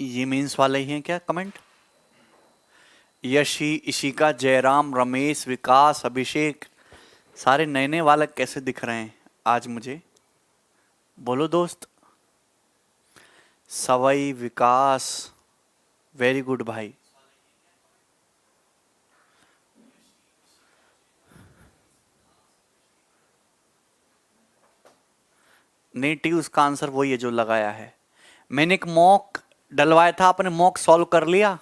ये मीन्स वाले ही हैं क्या कमेंट? यशी, इशिका, जयराम, रमेश, विकास, अभिषेक, सारे नए नए बालक कैसे दिख रहे हैं आज मुझे? बोलो दोस्त। सवई, विकास, वेरी गुड भाई। नेटी उसका आंसर वही है जो लगाया है। मैंने एक मॉक डलवाया था, आपने मॉक सॉल्व कर लिया?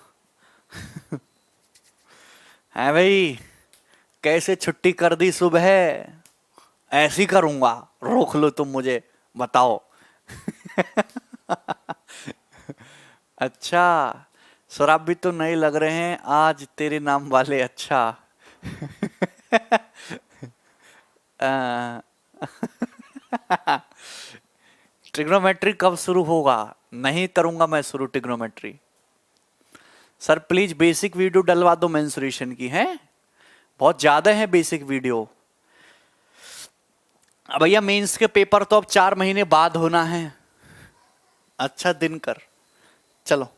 है भाई, कैसे छुट्टी कर दी सुबह? ऐसी करूंगा, रोक लो तुम मुझे, बताओ। अच्छा, शराब भी तो नहीं लग रहे हैं आज तेरे नाम वाले। अच्छा। ट्रिग्नोमेट्री कब शुरू होगा? नहीं करूंगा मैं शुरू trigonometry. Sir please basic video डलवा दो मेंसुरेशन की, है बहुत ज्यादा है बेसिक वीडियो। अब भैया मेंस के पेपर तो अब 4 महीने बाद होना है। अच्छा दिनकर, चलो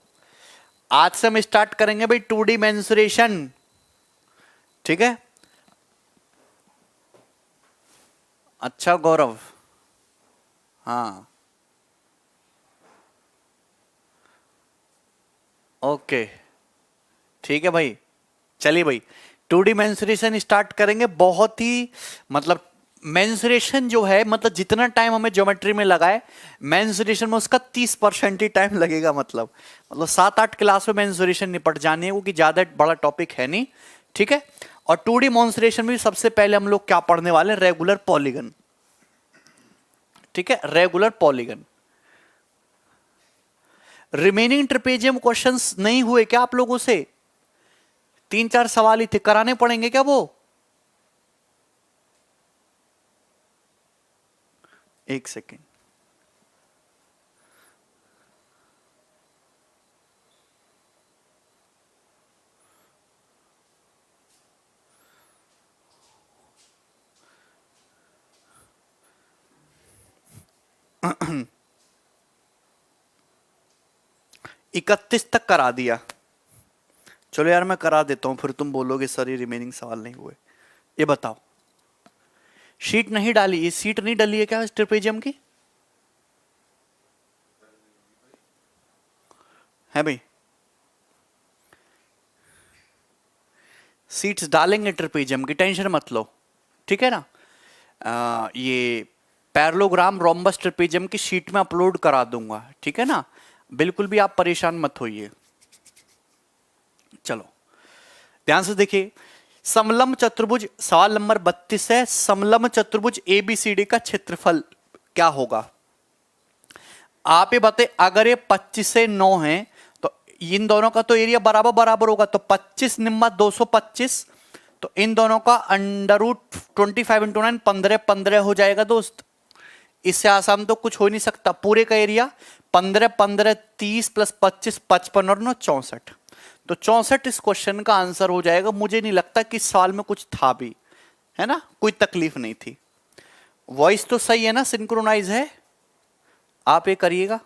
आज से हम स्टार्ट करेंगे भाई 2D मेंसुरेशन, ठीक है? अच्छा गौरव, हाँ ओके, ठीक है भाई। चलिए भाई 2D मेंसुरेशन स्टार्ट करेंगे। बहुत ही मतलब मेंसुरेशन जो है, मतलब जितना टाइम हमें ज्योमेट्री में लगा है, मेंसुरेशन में उसका 30% ही टाइम लगेगा। मतलब 7-8 क्लास में मेंसुरेशन निपट जाने है, क्योंकि ज्यादा बड़ा टॉपिक है नहीं, ठीक है? और 2D मेंसुरेशन में सबसे पहले हम लोग क्या पढ़ने वाले हैं? रेगुलर पॉलीगन, ठीक है? Regular polygon. Remaining trapezium questions नहीं हुए क्या आप लोगों से? 3-4 सवाल ही थे, कराने पड़ेंगे क्या वो? एक सेकेंड। इकतीस तक करा दिया। चलो यार मैं करा देता हूं, फिर तुम बोलोगे सर ये रिमेनिंग सवाल नहीं हुए। ये बताओ, शीट नहीं डाली? ये सीट नहीं डली है क्या ट्रेपेजियम की? है भाई, सीट्स डालेंगे ट्रेपेजियम की, टेंशन मत लो, ठीक है ना? ये पैरेललोग्राम रोम्बस ट्रेपेजियम की शीट में अपलोड करा दूंगा, ठीक है ना? बिल्कुल भी आप परेशान मत होइए। चलो ध्यान से देखिए, समलंब चतुर्भुज, सवाल नंबर 32 है। समलंब चतुर्भुज एबीसीडी का क्षेत्रफल क्या होगा? आप ये बताइए, अगर ये 25 से 9 है तो इन दोनों का तो एरिया बराबर बराबर होगा, तो 25 निम्मा 225, तो इन दोनों का अंडर रूट 25 × 9 15 हो जाएगा दोस्त। इससे आसान तो कुछ हो नहीं सकता। पूरे का एरिया 15 15 30 प्लस 25 55 और 9 64, तो 64 इस क्वेश्चन का आंसर हो जाएगा। मुझे नहीं लगता कि इस सवाल में कुछ था भी, है ना? कोई तकलीफ नहीं थी। वॉइस तो सही है ना, सिंक्रोनाइज है? आप ये करिएगा।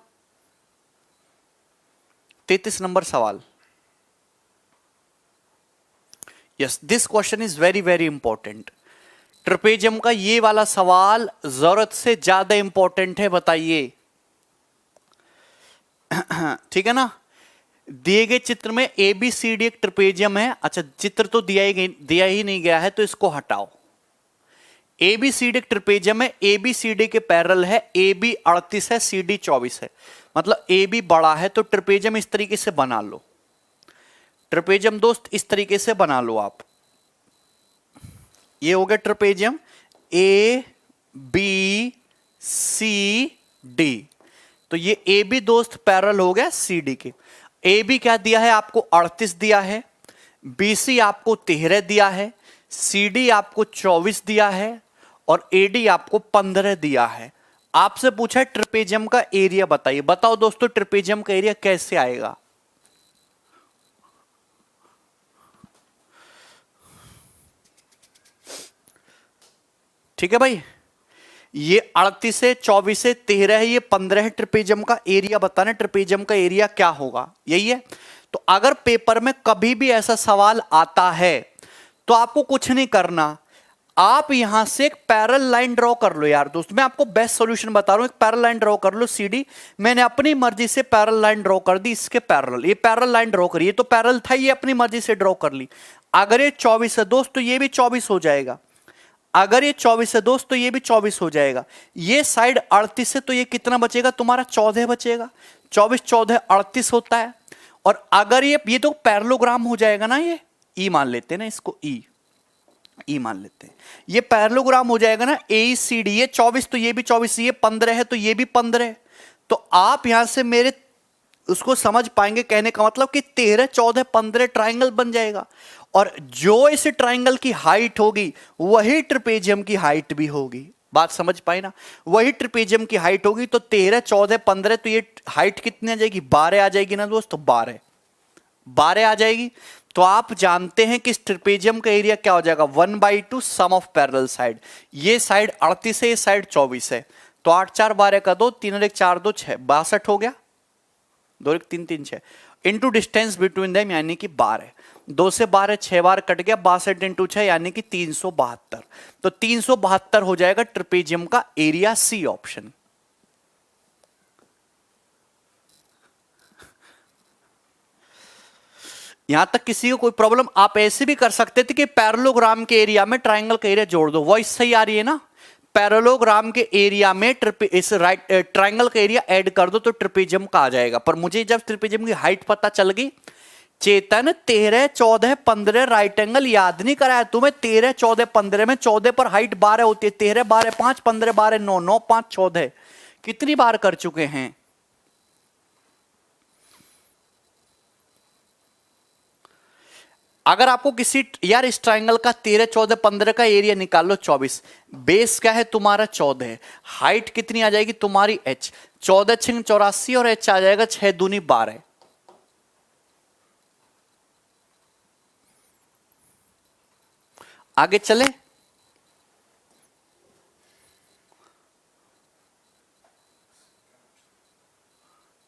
33 नंबर सवाल। Yes, this question is very very important. Trapezium का ये वाला सवाल जरूरत से ज्यादा इंपॉर्टेंट है, बताइए। ठीक है ना? दिए गए चित्र में ए बी सी डी एक ट्रेपेजियम है। अच्छा, चित्र तो दिया ही नहीं गया है, तो इसको हटाओ। ए बी सी डी एक ट्रेपेजियम है, ए बी सी डी के पैरेलल है। ए बी 38 है, सी डी 24 है, मतलब ए बी बड़ा है, तो ट्रेपेजियम इस तरीके से बना लो। ट्रेपेजियम दोस्त इस तरीके से बना लो आप। ये हो गया trapezium A B C D. तो ये ए बी दोस्त पैरेलल हो गया सी डी के। ए बी क्या दिया है आपको? 38 दिया है। बी सी आपको 13 दिया है। सी डी आपको 24 दिया है। और ए डी आपको 15 दिया है। आपसे पूछा है ट्रेपेजियम का एरिया बताइए। बताओ दोस्तों, ट्रेपेजियम का एरिया कैसे आएगा? ठीक है भाई, ये 38 है, 24 है, 13 है, ये 15 है। ट्रिपेजियम का एरिया बताना, ट्रिपेजियम का एरिया क्या होगा, यही है। तो अगर पेपर में कभी भी ऐसा सवाल आता है तो आपको कुछ नहीं करना, आप यहां से एक पैरेलल लाइन ड्रॉ कर लो यार दोस्त। मैं आपको बेस्ट सॉल्यूशन बता रहा हूं, एक पैरेलल लाइन ड्रॉ कर लो सीडी। मैंने अपनी मर्जी से पैरेलल लाइन ड्रॉ कर दी, इसके पैरेलल, ये पैरेलल लाइन ड्रॉ करी, ये तो पैरेलल था, ये अपनी मर्जी से ड्रॉ कर ली। अगर ये 24 है दोस्त तो ये भी 24 हो जाएगा, अगर ये 24 है दोस्त तो ये भी 24 हो जाएगा। ये साइड 38 है तो ये कितना बचेगा तुम्हारा, 14 बचेगा। 24 14 38 होता है। और अगर ये तो पैरेललोग्राम हो जाएगा ना, ये ई मान लेते हैं ना इसको, ई मान लेते हैं, ये पैरेललोग्राम हो जाएगा ना, AECD। ये 24 तो ये भी 24, ये 15 है तो ये भी 15 है। तो आप यहां से मेरे उसको समझ पाएंगे, कहने का मतलब कि 13 14 15 ट्राइंगल बन जाएगा। और जो इस ट्राइंगल की हाइट होगी वही ट्रिपेजियम की हाइट भी होगी। बात समझ पाए ना, वही ट्रिपेजियम की हाइट होगी। तो 13 14 15, तो ये हाइट कितनी आ जाएगी, 12 आ जाएगी ना दोस्तों, 12 आ जाएगी। तो आप जानते हैं कि ट्रिपेजियम का एरिया क्या हो जाएगा, 1/2 सम ऑफ पैरेलल साइड। ये साइड 38 है, ये साइड 24 है, तो 8 4 12 का 2, 3 और 1 4 2 6, 62 हो गया। 2 1 3 3 6 इंटू डिस्टेंस बिटवीन देम यानी कि 12। 2 से 12 6 बार कट गया, 62 इंटू 6 यानी कि 372। तो 372 हो जाएगा ट्रिपेजियम का एरिया, सी ऑप्शन। यहां तक किसी को कोई प्रॉब्लम, आप ऐसे भी कर सकते थे कि पैरेललोग्राम के एरिया में ट्राइंगल का एरिया जोड़ दो, वॉइस सही आ रही है ना। पैरेललोग्राम के एरिया में इस ट्राइंगल का एरिया ऐड कर दो तो ट्रिपेजियम का आ जाएगा। पर मुझे जब ट्रिपेजियम की हाइट पता चल गई, चेतन 13 14 15 राइट एंगल याद नहीं कराया तुम्हें। 13 14 15 में 14 पर हाइट 12 होती है, 13 12 5 15 12 9 9 5 14, कितनी बार कर चुके हैं। अगर आपको किसी यार इस ट्राइंगल का 13 14 15 का एरिया निकाल लो, 24, बेस क्या है तुम्हारा 14 है, हाइट कितनी आ जाएगी तुम्हारी h, 14 6 84 और h आ जाएगा 6 दूनी 12। आगे चले,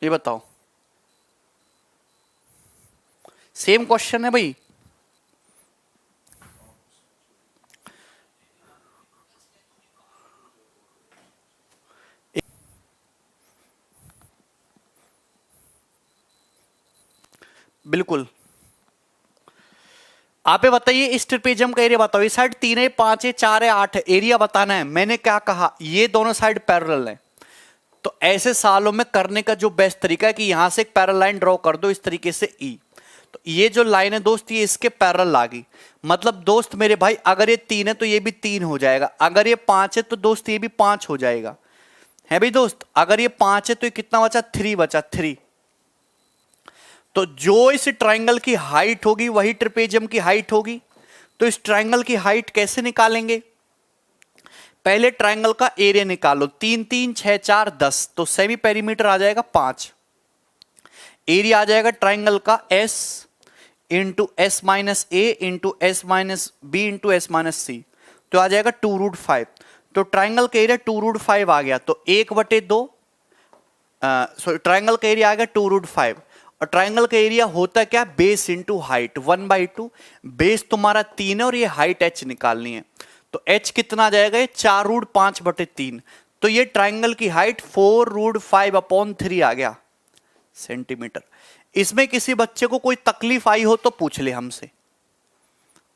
ये बताओ, सेम क्वेश्चन है भाई। बिल्कुल, आप बताइए इस ट्रिपेजियम का एरिया बताओ। इस साइड 3 है, 5 है, 4 है, 8 है, एरिया बताना है। मैंने क्या कहा, ये दोनों साइड पैरेलल है। तो ऐसे सालों में करने का जो बेस्ट तरीका है कि यहां से एक पैरेलल लाइन ड्रॉ कर दो इस तरीके से ई। तो ये जो लाइन है दोस्त ये इसके पैरेलल आ गई। मतलब दोस्त मेरे भाई अगर ये 3 है तो ये भी 3 हो जाएगा, अगर ये 5 है तो दोस्त ये भी 5 हो जाएगा, है भाई दोस्त। अगर ये 5 है तो ये कितना बचा, 3 बचा, 3। तो जो इस ट्राइंगल की हाइट होगी वही ट्रिपेजियम की हाइट होगी। तो इस ट्राइंगल की हाइट कैसे निकालेंगे, पहले ट्राइंगल का एरिया निकालो, 3 3 6 4 10, तो सेमी पेरीमीटर आ जाएगा 5। एरिया आ जाएगा ट्राइंगल का S into S minus A into S minus B into S minus C, तो आ जाएगा 2√5। तो ट्राइंगल का एरिया 2√5 आ गया, तो 1/2, सॉरी ट्राइंगल का एरिया आ गया 2√5। और ट्राइंगल का एरिया होता क्या, बेस इंटू हाइट, 1/2। बेस तुम्हारा 3 है और ये हाइट h निकालनी है। तो h कितना आ जाएगा, ये 4√5/3। तो ये ट्राइंगल की हाइट 4√5/3 आ गया सेंटीमीटर। इसमें किसी बच्चे को कोई तकलीफ आई हो तो पूछ ले हमसे,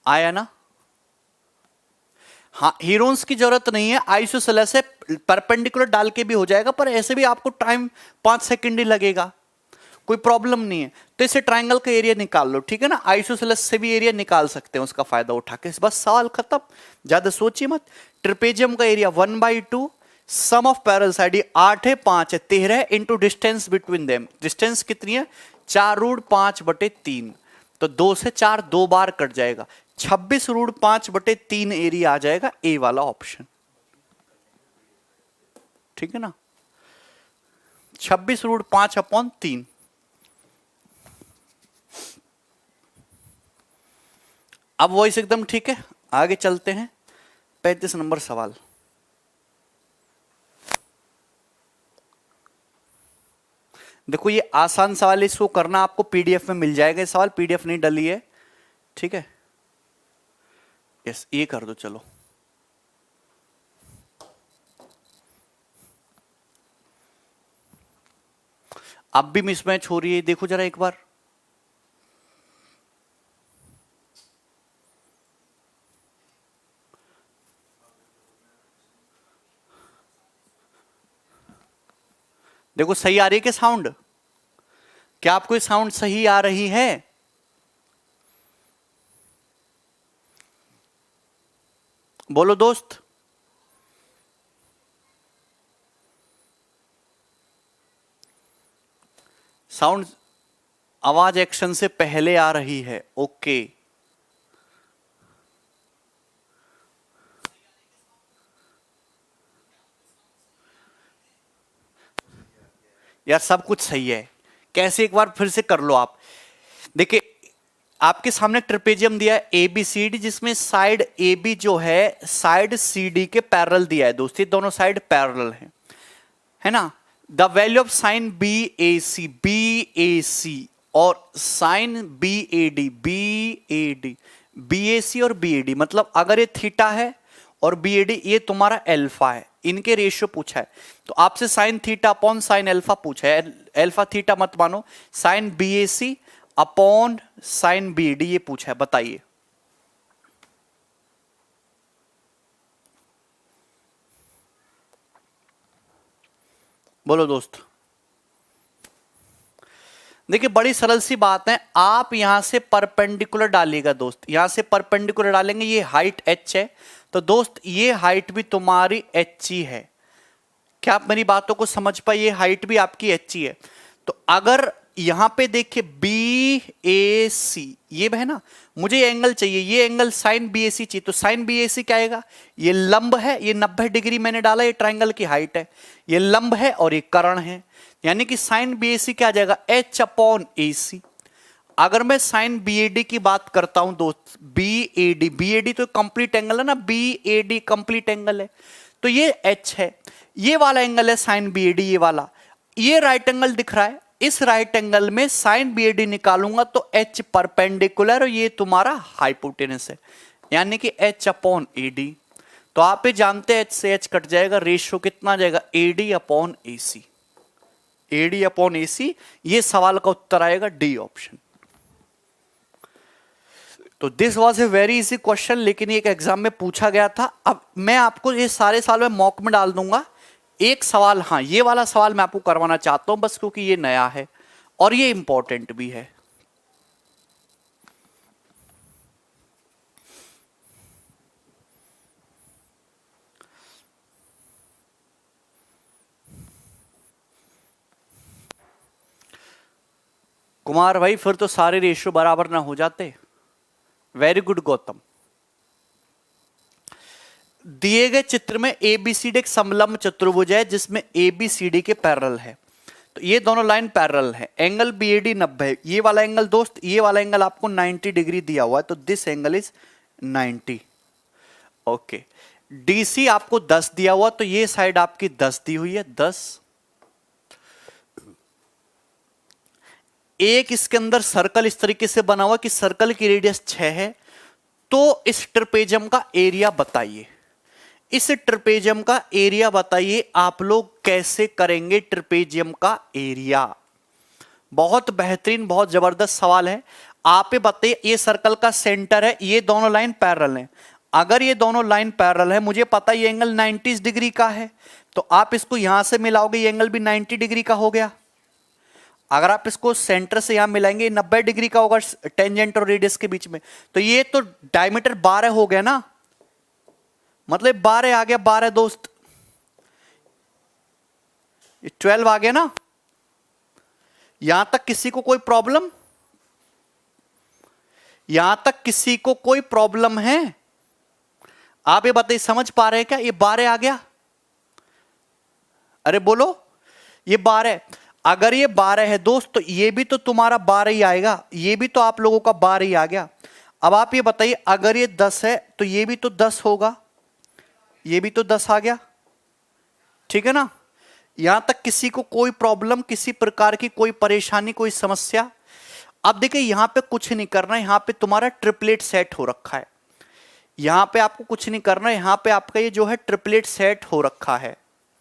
आया ना। हाँ, हीरोन्स की जरूरत नहीं है, आइसोसेलेस है, परपेंडिकुलर डाल के भी हो जाएगा, पर ऐसे भी आपको टाइम 5 सेकंड ही लगेगा, कोई प्रॉब्लम नहीं है। तो इसे ट्राइंगल का एरिया निकाल लो, ठीक है ना। आइसोसेलेस से भी एरिया निकाल सकते हैं उसका फायदा उठा के, बस सवाल खत्म, ज्यादा सोचिए मत। ट्रिपेजियम का area 1/2 sum of parallel side, 8 है 5 है 13 into distance between them. Distance कितनी है, 4√5/3। तो 2 से 4 2 बार कट जाएगा, 26√5/3 एरिया आ जाएगा, ए वाला ऑप्शन, ठीक है ना। 26√5/3। अब वॉइस एकदम ठीक है। आगे चलते हैं, 35 नंबर सवाल। देखो ये आसान सवाल, इसको करना आपको पीडीएफ में मिल जाएगा। ये सवाल पीडीएफ नहीं डली है, ठीक है। यस, ये कर दो चलो। अब भी मिसमैच हो रही है, देखो जरा एक बार। देखो सही आ रही है क्या साउंड? क्या आपको ये साउंड सही आ रही है? बोलो दोस्त। साउंड, आवाज एक्शन से पहले आ रही है, ओके। यार सब कुछ सही है, कैसे एक बार फिर से कर लो आप। देखिए आपके सामने ट्रिपेजियम दिया है ए बी सी डी, जिसमें साइड ए बी जो है साइड सी डी के पैरेलल दिया है दोस्तों, दोनों साइड पैरेलल है ना। The value of sine B A C और sine B A D B A C और बी ए डी, मतलब अगर ये थीटा है और बी ए डी ये तुम्हारा एल्फा है, इनके रेशियो पूछा है। तो आपसे sine theta upon sine alpha पूछा है, एल्फा थीटा मत मानो, sign B A C upon sine B D ये पूछा है, बताइए। बोलो दोस्त। देखिए बड़ी सरल सी बात है, आप यहां से परपेंडिकुलर डालिएगा दोस्त, यहां से परपेंडिकुलर डालेंगे, ये हाइट h है, तो दोस्त ये हाइट भी तुम्हारी h ही है। क्या आप मेरी बातों को समझ पाए? ये हाइट भी आपकी h ही है। तो अगर यहां पे देखिए बी ए सी ये है ना, मुझे ये एंगल चाहिए, ये एंगल साइन बी ए सी चाहिए, तो साइन बी ए सी क्या आएगा? ये लंब है, ये 90 डिग्री मैंने डाला, ये ट्राइंगल की हाइट है, ये लंब है और ये कर्ण है, यानी कि साइन बी ए सी क्या आ जाएगा? एच अपॉन ए सी। अगर मैं साइन बी ए डी की बात करता हूं दोस्त, बी ए डी तो कंप्लीट एंगल है ना, B A D complete angle है, तो ये एच है, ये वाला एंगल है साइन बी ए डी, ये वाला, ये राइट एंगल दिख रहा है, इस राइट एंगल में साइन बी ए डी निकालूंगा तो एच परपेंडिकुलर और ये तुम्हारा हाइपोटेनस है, यानी कि एच अपॉन ए डी। तो आप ये जानते हैं एच से एच कट जाएगा, रेशियो कितना आ जाएगा? A D upon A C, A D upon A C. ये सवाल का उत्तर आएगा डी ऑप्शन। तो this was a very easy question, लेकिन एक एग्जाम में पूछा गया था। अब मैं आपको ये सारे साल में मॉक में डाल दूंगा, एक सवाल, हाँ ये वाला सवाल मैं आपको करवाना चाहता हूं बस, क्योंकि ये नया है और ये इंपॉर्टेंट भी है। कुमार भाई फिर तो सारे रेशियो बराबर ना हो जाते। Very good Gautam. दिए गए चित्र में एबीसीडी एक समलंब चतुर्भुज है जिसमें एबीसीडी के पैरेलल है, तो ये दोनों लाइन पैरेलल है, एंगल बीएडी 90 है। ये वाला एंगल दोस्त, ये वाला एंगल आपको 90 डिग्री दिया हुआ है, तो this angle is 90। Okay, DC आपको 10 दिया हुआ, तो ये साइड आपकी 10 दी हुई है, 10। एक इसके अंदर सर्कल इस तरीके से बना हुआ कि सर्कल की रेडियस 6 है, तो इस ट्रपेजियम का एरिया बताइए। इस ट्रपेजियम का एरिया बताइए, आप लोग कैसे करेंगे ट्रपेजियम का एरिया? बहुत बेहतरीन, बहुत जबरदस्त सवाल है। आप ये बताइए, ये सर्कल का सेंटर है, ये दोनों लाइन पैरेलल हैं। अगर ये दोनों लाइन पैरेलल है, मुझे पता है ये एंगल 90 डिग्री का है, तो आप इसको यहां से मिलाओगे, ये एंगल भी 90 डिग्री का हो गया। अगर आप इसको सेंटर से यहां मिलाएंगे, 90 डिग्री का होगा टेंजेंट और रेडियस के बीच में, तो ये तो डायमीटर 12 हो गया ना, मतलब 12 आ गया, 12 दोस्त, 12 आ गया ना। यहां तक किसी को कोई प्रॉब्लम? यहां तक किसी को कोई प्रॉब्लम है? आप ये बताइए, समझ पा रहे हैं क्या? ये 12 आ गया, अरे बोलो, ये 12। अगर ये 12 है दोस्त, तो ये भी तो तुम्हारा 12 ही आएगा, ये भी तो आप लोगों का 12 ही आ गया। अब आप ये बताइए, अगर ये 10 है तो ये भी तो 10 होगा, ये भी तो 10 आ गया, ठीक है ना। यहां तक किसी को कोई प्रॉब्लम, किसी प्रकार की कोई परेशानी, कोई समस्या? अब देखिए यहां पे कुछ नहीं करना है, यहां पे तुम्हारा ट्रिपलेट सेट हो रखा है, यहां पे आपको कुछ नहीं करना है, यहां पे आपका ये जो है ट्रिपलेट सेट हो रखा है।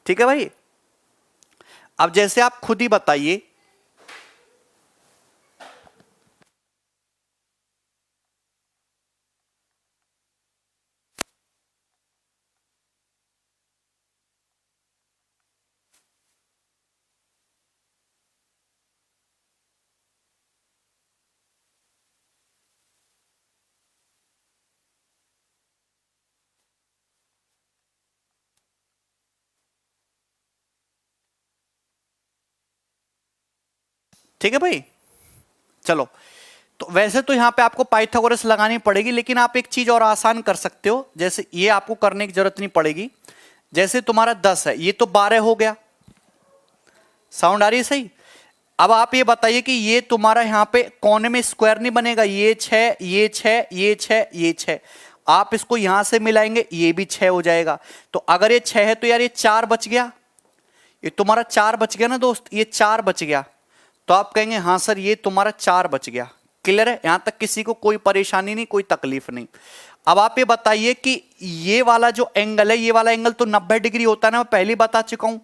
ठीक है भाई, अब जैसे आप खुद ही बताइए, ठीक है भाई। चलो, तो वैसे तो यहां पे आपको पाइथागोरस लगानी पड़ेगी, लेकिन आप एक चीज और आसान कर सकते हो, जैसे ये आपको करने की जरूरत नहीं पड़ेगी। जैसे तुम्हारा 10 है, ये तो 12 हो गया, साउंड आ रही है सही? अब आप ये बताइए कि ये तुम्हारा यहां पे कोने में स्क्वायर नहीं बनेगा, ये 6, ये 6, ये 6, ये 6, आप इसको यहां से मिलाएंगे, ये भी 6 हो जाएगा। तो अगर ये 6 है तो यार ये 4 बच गया, ये तुम्हारा 4 बच गया ना दोस्त, ये 4 बच गया। तो आप कहेंगे हाँ सर ये तुम्हारा 4 बच गया। क्लियर है? यहां तक किसी को कोई परेशानी नहीं, कोई तकलीफ नहीं। अब आप ये बताइए कि ये वाला जो एंगल है, ये वाला एंगल तो 90 डिग्री होता है ना, मैं पहले ही बता चुका हूं।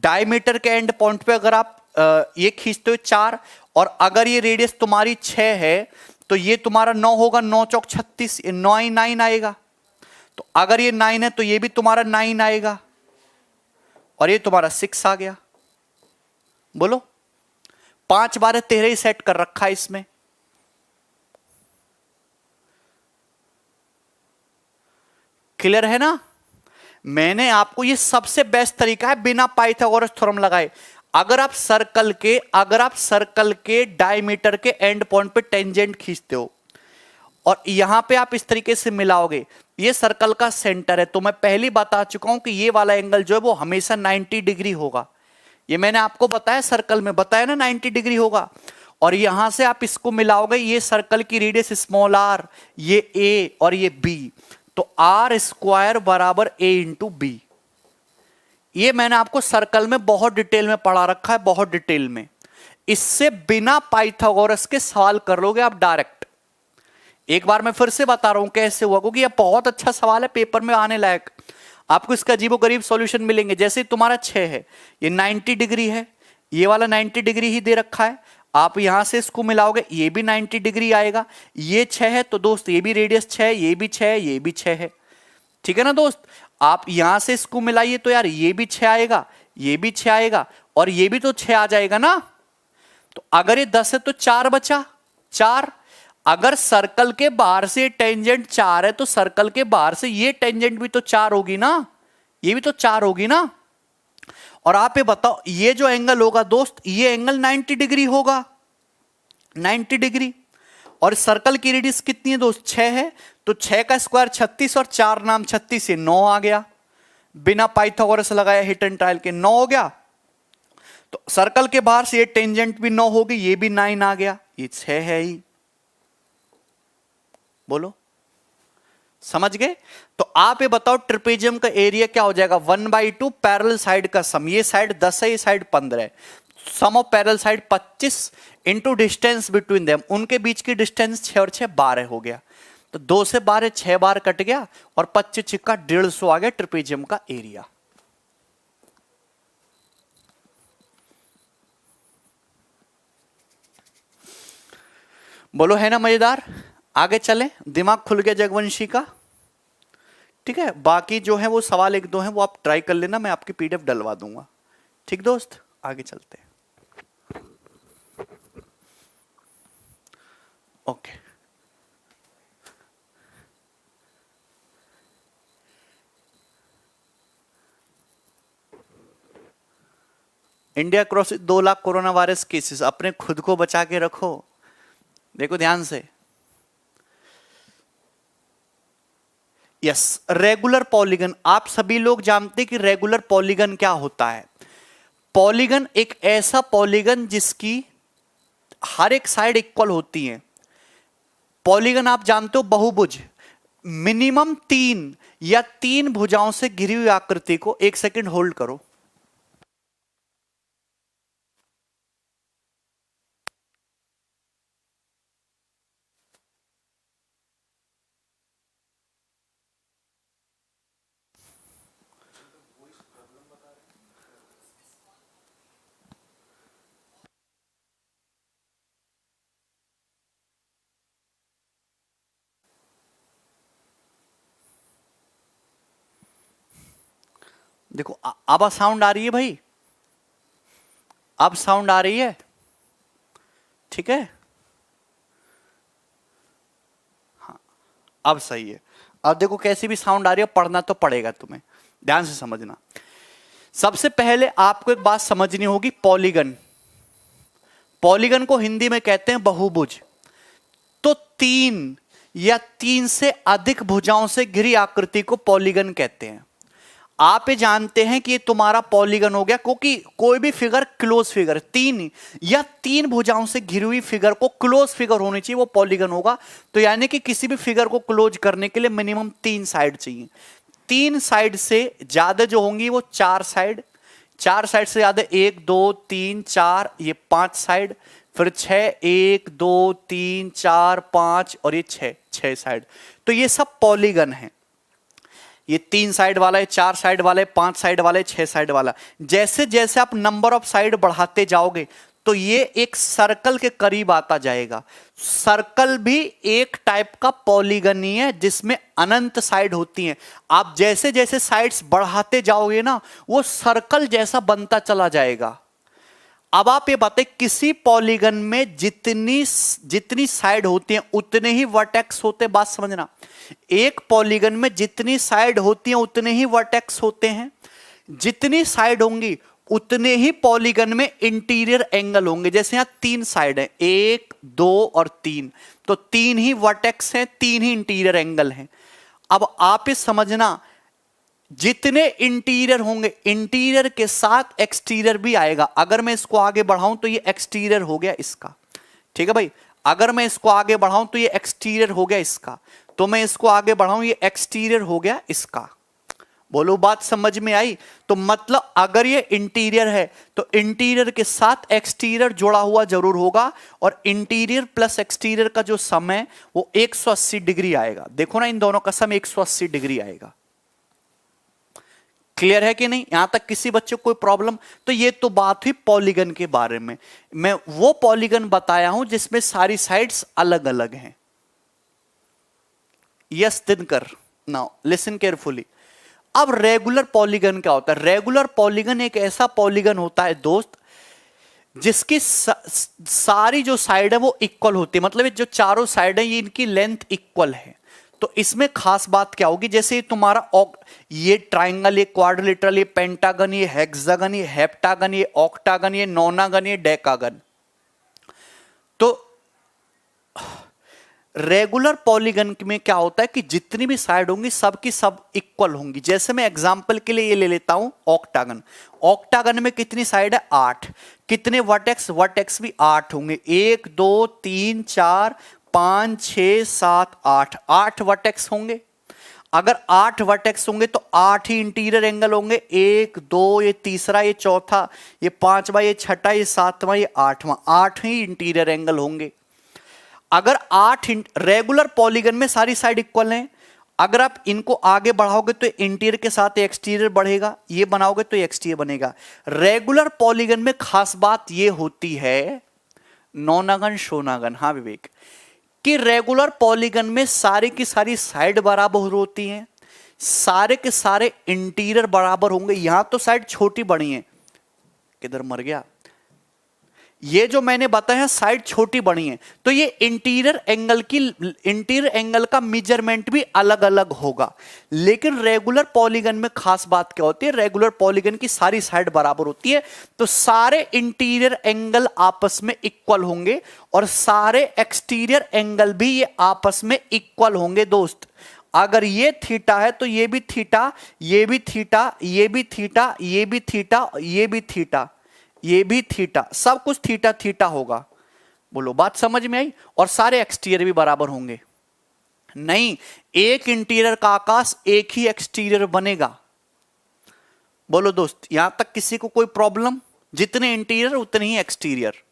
डायमीटर के एंड पॉइंट पे अगर आप ये खींचते हो 4, और अगर ये रेडियस तुम्हारी 6 है तो ये तुम्हारा 9 होगा, 9 चौक 36, 9 ही 9 आएगा। तो अगर ये 9 है तो ये भी तुम्हारा 9 आएगा, और ये तुम्हारा 6 आ गया। बोलो, 5 बार 13 ही सेट कर रखा है इसमें। क्लियर है ना? मैंने आपको ये सबसे बेस्ट तरीका है बिना पाइथागोरस थ्योरम लगाए। अगर आप सर्कल के डायमीटर के एंड पॉइंट पे टेंजेंट खींचते हो और यहां पे आप इस तरीके से मिलाओगे, ये सर्कल का सेंटर है, तो मैं पहले बता चुका हूं कि ये वाला एंगल जो है वो हमेशा 90 डिग्री होगा। ये मैंने आपको बताया, सर्कल में बताया ना 90 डिग्री होगा। और यहां से आप इसको मिलाओगे, ये सर्कल की रेडियस स्मॉल r, ये a और ये b, तो r स्क्वायर बराबर a इंटू बी। ये मैंने आपको सर्कल में बहुत डिटेल में पढ़ा रखा है, बहुत डिटेल में। इससे बिना पाइथागोरस के सवाल कर लोगे आप डायरेक्ट। एक बार मैं फिर से बता रहा हूं कैसे हुआ, क्योंकि यह बहुत अच्छा सवाल है, पेपर में आने लायक। आपको इसका अजीबोगरीब सॉल्यूशन मिलेंगे। जैसे तुम्हारा 6 है, ये 90 डिग्री है, ये वाला 90 डिग्री ही दे रखा है, आप यहां से इसको मिलाओगे, ये भी 90 डिग्री आएगा। ये 6 है तो दोस्त ये भी रेडियस 6 है, ये भी 6 है, ये भी 6 है। ठीक है ना दोस्त? आप यहां से इसको मिलाइए तो यार ये भी 6 आएगा, ये भी 6 आएगा, और ये भी तो 6 आ जाएगा ना। तो अगर ये 10 है तो 4 बचा, 4। अगर सर्कल के बाहर से टेंजेंट 4 है तो सर्कल के बाहर से ये टेंजेंट भी तो 4 होगी ना, ये भी तो 4 होगी ना। और आप ये बताओ, ये जो एंगल होगा दोस्त, ये एंगल 90 डिग्री होगा, 90 डिग्री। और सर्कल की रेडियस कितनी है दोस्त? 6 है, तो 6 का स्क्वायर 36 और 4 नाम 36 से 9 आ गया। बिना पाइथागोरस लगाया हिट एंड ट्रायल के 9 हो गया। तो सर्कल के बाहर से ये टेंजेंट भी 9 होगी, ये भी 9 आ गया, ये 6 है ही। बोलो, समझ गए? तो आप ये बताओ ट्रिपेजियम का एरिया क्या हो जाएगा? 1/2 पैरेलल साइड का सम, ये साइड 10 है, ये साइड 15 है, sum of parallel side 25 into distance between them, उनके बीच की डिस्टेंस 6 और 6 12 हो गया। तो 2 से 12 6 बार कट गया, और 25 छिक्का 150 आ गया ट्रिपेजियम का एरिया। बोलो, है ना मजेदार? आगे चले, दिमाग खुल गया जगवंशी का। ठीक है, बाकी जो है वो सवाल 1-2 हैं, वो आप ट्राई कर लेना, मैं आपकी पीडीएफ डलवा दूंगा। ठीक दोस्त, आगे चलते हैं। Okay, India cross 2 lakh corona virus cases, अपने खुद को बचा के रखो। देखो ध्यान से, यस, रेगुलर पॉलीगन, आप सभी लोग जानते हैं कि रेगुलर पॉलीगन क्या होता है। पॉलीगन एक ऐसा पॉलीगन जिसकी हर एक साइड इक्वल होती है। पॉलीगन आप जानते हो बहुभुज, मिनिमम 3 या 3 भुजाओं से घिरी हुई आकृति को, एक सेकंड होल्ड करो। देखो अब साउंड आ रही है भाई, अब साउंड आ रही है, ठीक है, हाँ अब सही है। अब देखो कैसी भी साउंड आ रही है, पढ़ना तो पड़ेगा तुम्हें, ध्यान से समझना। सबसे पहले आपको एक बात समझनी होगी, पॉलीगन, पॉलीगन को हिंदी में कहते हैं बहुभुज। तो तीन या तीन से अधिक भुजाओं से घिरी आकृति को पॉलीगन कहते हैं। आप ये जानते हैं कि ये तुम्हारा पॉलीगन हो गया, क्योंकि कोई भी फिगर क्लोज फिगर, तीन या तीन भुजाओं से घिरी हुई फिगर को क्लोज फिगर होनी चाहिए, वो पॉलीगन होगा। तो यानी कि किसी भी फिगर को क्लोज करने के लिए मिनिमम तीन साइड चाहिए। तीन साइड से ज्यादा जो होंगी वो चार साइड, चार साइड से ज्यादा एक दो तीन चार, ये पांच साइड, फिर छह, एक दो तीन चार पांच, और ये छह, छह साइड। तो ये सब पॉलीगन है। ये तीन साइड वाला है, चार साइड वाला है, पांच साइड वाला है, छह साइड वाला। जैसे जैसे आप नंबर ऑफ साइड बढ़ाते जाओगे तो ये एक सर्कल के करीब आता जाएगा। सर्कल भी एक टाइप का पॉलीगन ही है जिसमें अनंत साइड होती हैं। आप जैसे जैसे साइड्स बढ़ाते जाओगे ना, वो सर्कल जैसा बनता चला जाएगा। अब आप ये बताएं, किसी पॉलीगन में जितनी जितनी साइड होती हैं उतने ही वर्टेक्स होते हैं, बात समझना। एक पॉलीगन में जितनी साइड होती हैं उतने ही वर्टेक्स होते हैं। जितनी साइड होंगी उतने ही पॉलीगन में इंटीरियर एंगल होंगे। जैसे यहां तीन साइड है, एक दो और तीन, तो तीन ही वर्टेक्स हैं, तीन ही इंटीरियर एंगल हैं। अब आप ये समझना, जितने इंटीरियर होंगे, इंटीरियर के साथ एक्सटीरियर भी आएगा। अगर मैं इसको आगे बढ़ाऊं तो ये एक्सटीरियर हो गया इसका, ठीक है भाई। अगर मैं इसको आगे बढ़ाऊं तो ये एक्सटीरियर हो गया इसका, तो मैं इसको आगे बढ़ाऊं ये एक्सटीरियर हो गया इसका। बोलो बात समझ में आई? तो मतलब अगर ये इंटीरियर है तो इंटीरियर के साथ एक्सटीरियर जुड़ा हुआ जरूर होगा, और इंटीरियर प्लस एक्सटीरियर का जो सम है वो 180 डिग्री आएगा। देखो ना, इन दोनों का सम 180 डिग्री आएगा। क्लियर है कि नहीं? यहां तक किसी बच्चे को कोई प्रॉब्लम? तो ये तो बात हुई पॉलीगन के बारे में। मैं वो पॉलीगन बताया हूं जिसमें सारी साइड्स अलग अलग हैं। Yes Dinkar, now listen carefully. अब रेगुलर पॉलीगन क्या होता है? रेगुलर पॉलीगन एक ऐसा पॉलीगन होता है दोस्त जिसकी सारी जो साइड है वो इक्वल होती है। मतलब ये जो चारों साइड है ये इनकी लेंथ इक्वल है। तो इसमें खास बात क्या होगी, जैसे तुम्हारा ये ट्राइंगल, ये क्वाड्रिलेटरल, ये पेंटागन, ये हेक्सागन, ये हेप्टागन, ये ऑक्टागन, ये नोनागन, ये डेकागन। तो रेगुलर पॉलीगन में क्या होता है कि जितनी भी साइड होंगी सबकी सब इक्वल होंगी। जैसे मैं एग्जांपल के लिए ये ले लेता हूं ऑक्टागन। ऑक्टागन में कितनी साइड है? 8। कितने वर्टेक्स? वर्टेक्स भी 8 होंगे। 1 2 3 4 5 6 7 8, 8 वर्टेक्स होंगे। अगर 8 वर्टेक्स होंगे तो 8 ही इंटीरियर एंगल होंगे। 1 2, ये तीसरा, ये चौथा, ये पांचवा, ये छठा, ये सातवां, ये आठवां, 8 ही इंटीरियर एंगल होंगे। अगर 8 रेगुलर पॉलीगन में सारी साइड इक्वल हैं, अगर आप इनको आगे बढ़ाओगे तो इंटीरियर के साथ एक्सटीरियर बढ़ेगा, ये बनाओगे तो एक्सटीरियर बनेगा। रेगुलर पॉलीगन में खास बात ये होती है, नोनागन शोनागन, हाँ विवेक, कि रेगुलर पॉलीगन में सारी की सारी साइड बराबर होती हैं, सारे के सारे इंटीरियर बराबर होंगे। यहां तो साइड छोटी बड़ी है, किधर मर गया, ये जो मैंने बताया साइड छोटी बड़ी है, तो ये इंटीरियर एंगल का मेजरमेंट भी अलग अलग होगा। लेकिन रेगुलर पॉलीगन में खास बात क्या होती है, रेगुलर पॉलीगन की सारी साइड बराबर होती है, तो सारे इंटीरियर एंगल आपस में इक्वल होंगे और सारे एक्सटीरियर एंगल भी ये आपस में इक्वल होंगे दोस्त। अगर ये थीटा है तो ये भी थीटा, ये भी थीटा, ये भी थीटा, ये भी थीटा, ये भी थीटा, ये भी थीटा, सब कुछ थीटा थीटा होगा। बोलो बात समझ में आई? और सारे एक्सटीरियर भी बराबर होंगे। नहीं, एक इंटीरियर का आकाश एक ही एक्सटीरियर बनेगा। बोलो दोस्त, यहां तक किसी को कोई प्रॉब्लम? जितने इंटीरियर उतने ही एक्सटीरियर।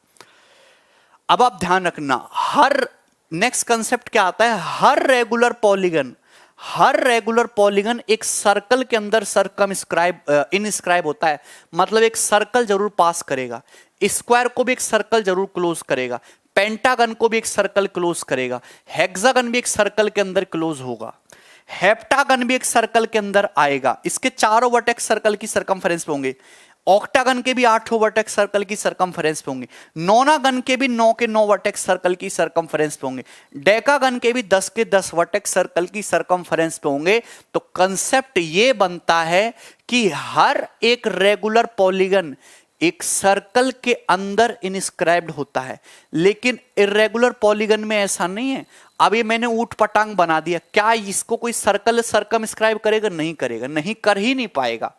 अब आप ध्यान रखना, हर नेक्स्ट कंसेप्ट क्या आता है, हर रेगुलर पॉलीगन एक सर्कल के अंदर इनस्क्राइब होता है। मतलब एक सर्कल जरूर पास करेगा। स्क्वायर को भी एक सर्कल जरूर क्लोज करेगा, पेंटागन को भी एक सर्कल क्लोज करेगा, हेक्सागन भी एक सर्कल के अंदर क्लोज होगा। हेप्टागन भी एक सर्कल के अंदर आएगा, इसके चारों वर्टेक्स सर्कल की सरकमफेरेंस पे होंगे। ऑक्टागन के भी 8 वर्टेक्स सर्कल की सरकमफेरेंस पे होंगे। नोनागन के भी 9 के 9 वर्टेक्स सर्कल की सरकमफेरेंस पे होंगे। डेकागन के भी 10 के 10 वर्टेक्स सर्कल की सरकमफेरेंस पे होंगे। तो कंसेप्ट ये बनता है कि हर एक रेगुलर पॉलीगन एक सर्कल के अंदर इनस्क्राइब्ड होता है, लेकिन इरेगुलर पॉलीगन में ऐसा नहीं है। अब ये मैंने ऊट पटांग बना दिया, क्या इसको कोई सर्कल सरकमस्क्राइब करेगा? नहीं करेगा, नहीं कर ही नहीं पाएगा।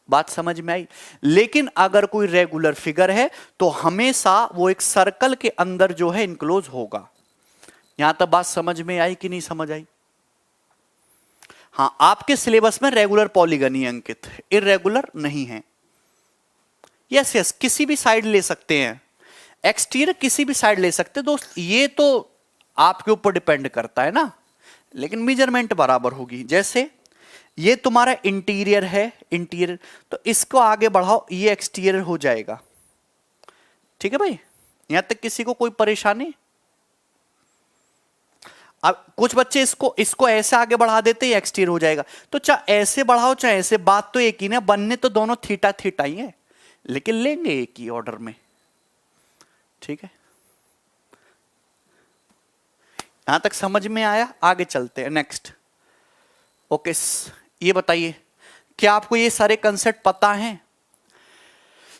बात समझ में आई? लेकिन अगर कोई रेगुलर फिगर है तो हमेशा वो एक सर्कल के अंदर जो है इनक्लोज होगा। यहां तक बात समझ में आई कि नहीं समझ आई? हां, आपके सिलेबस में रेगुलर पॉलीगन ही अंकित, इरेगुलर नहीं है। यस यस, किसी भी साइड ले सकते हैं, एक्सटीरियर किसी भी साइड ले सकते हैं दोस्त, ये तो आपके ऊपर डिपेंड करता है ना, लेकिन मेजरमेंट बराबर होगी। जैसे ये तुम्हारा इंटीरियर है, इंटीरियर, तो इसको आगे बढ़ाओ, ये एक्सटीरियर हो जाएगा। ठीक है भाई, यहां तक किसी को कोई परेशानी? अब कुछ बच्चे इसको ऐसे आगे बढ़ा देते ही एक्सटीरियर हो जाएगा, तो चाहे ऐसे बढ़ाओ चाहे ऐसे, बात तो एक ही ना, बनने तो दोनों थीटा थीटा ही है, लेकिन लेंगे एक ही ऑर्डर में। ठीक है, यहां तक समझ में आया? आगे चलते हैं नेक्स्ट। ओके, ये बताइए, क्या आपको ये सारे कंसेप्ट पता हैं?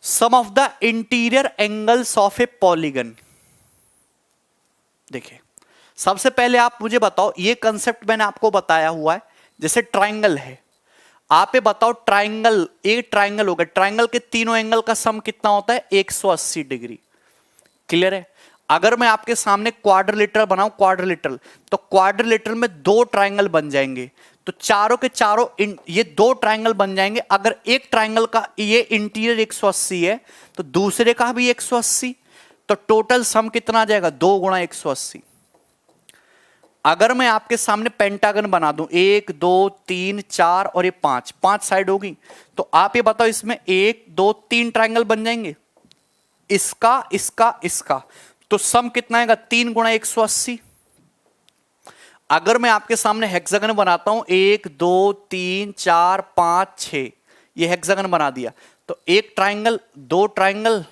Sum of the interior angles of a polygon. देखिए, सबसे पहले आप मुझे बताओ, ये कंसेप्ट मैंने आपको बताया हुआ है। जैसे ट्राइंगल है, आप ये बताओ, ट्राइंगल, एक ट्राइंगल होगा, ट्राइंगल के तीनों एंगल का सम कितना होता है? 180 डिग्री। क्लियर है? अगर मैं आपके सामने क्वाड्रिलेटरल बनाऊं, क्वाड्रिलेटरल, तो क्वाड्रिलेटरल में दो ट्राइंगल बन जाएंगे, तो चारों के चारों ये दो ट्राइंगल बन जाएंगे। अगर एक ट्राइंगल का ये इंटीरियर 180 है तो दूसरे का भी 180, तो टोटल सम कितना आ जाएगा? 2 गुणा 180। अगर मैं आपके सामने पेंटागन बना दूं, 1 2 3 4 और ये 5 5 साइड होगी, तो आप ये बताओ, इसमें 1 2 3 ट्राइंगल बन जाएंगे, इसका इसका इसका, तो सम कितना आएगा? 3 गुणा 180। अगर मैं आपके सामने हेक्सागन बनाता हूं, 1 2 3 4 5 6, ये हेक्सागन बना दिया, तो एक ट्राइंगल, दो ट्राइंगल,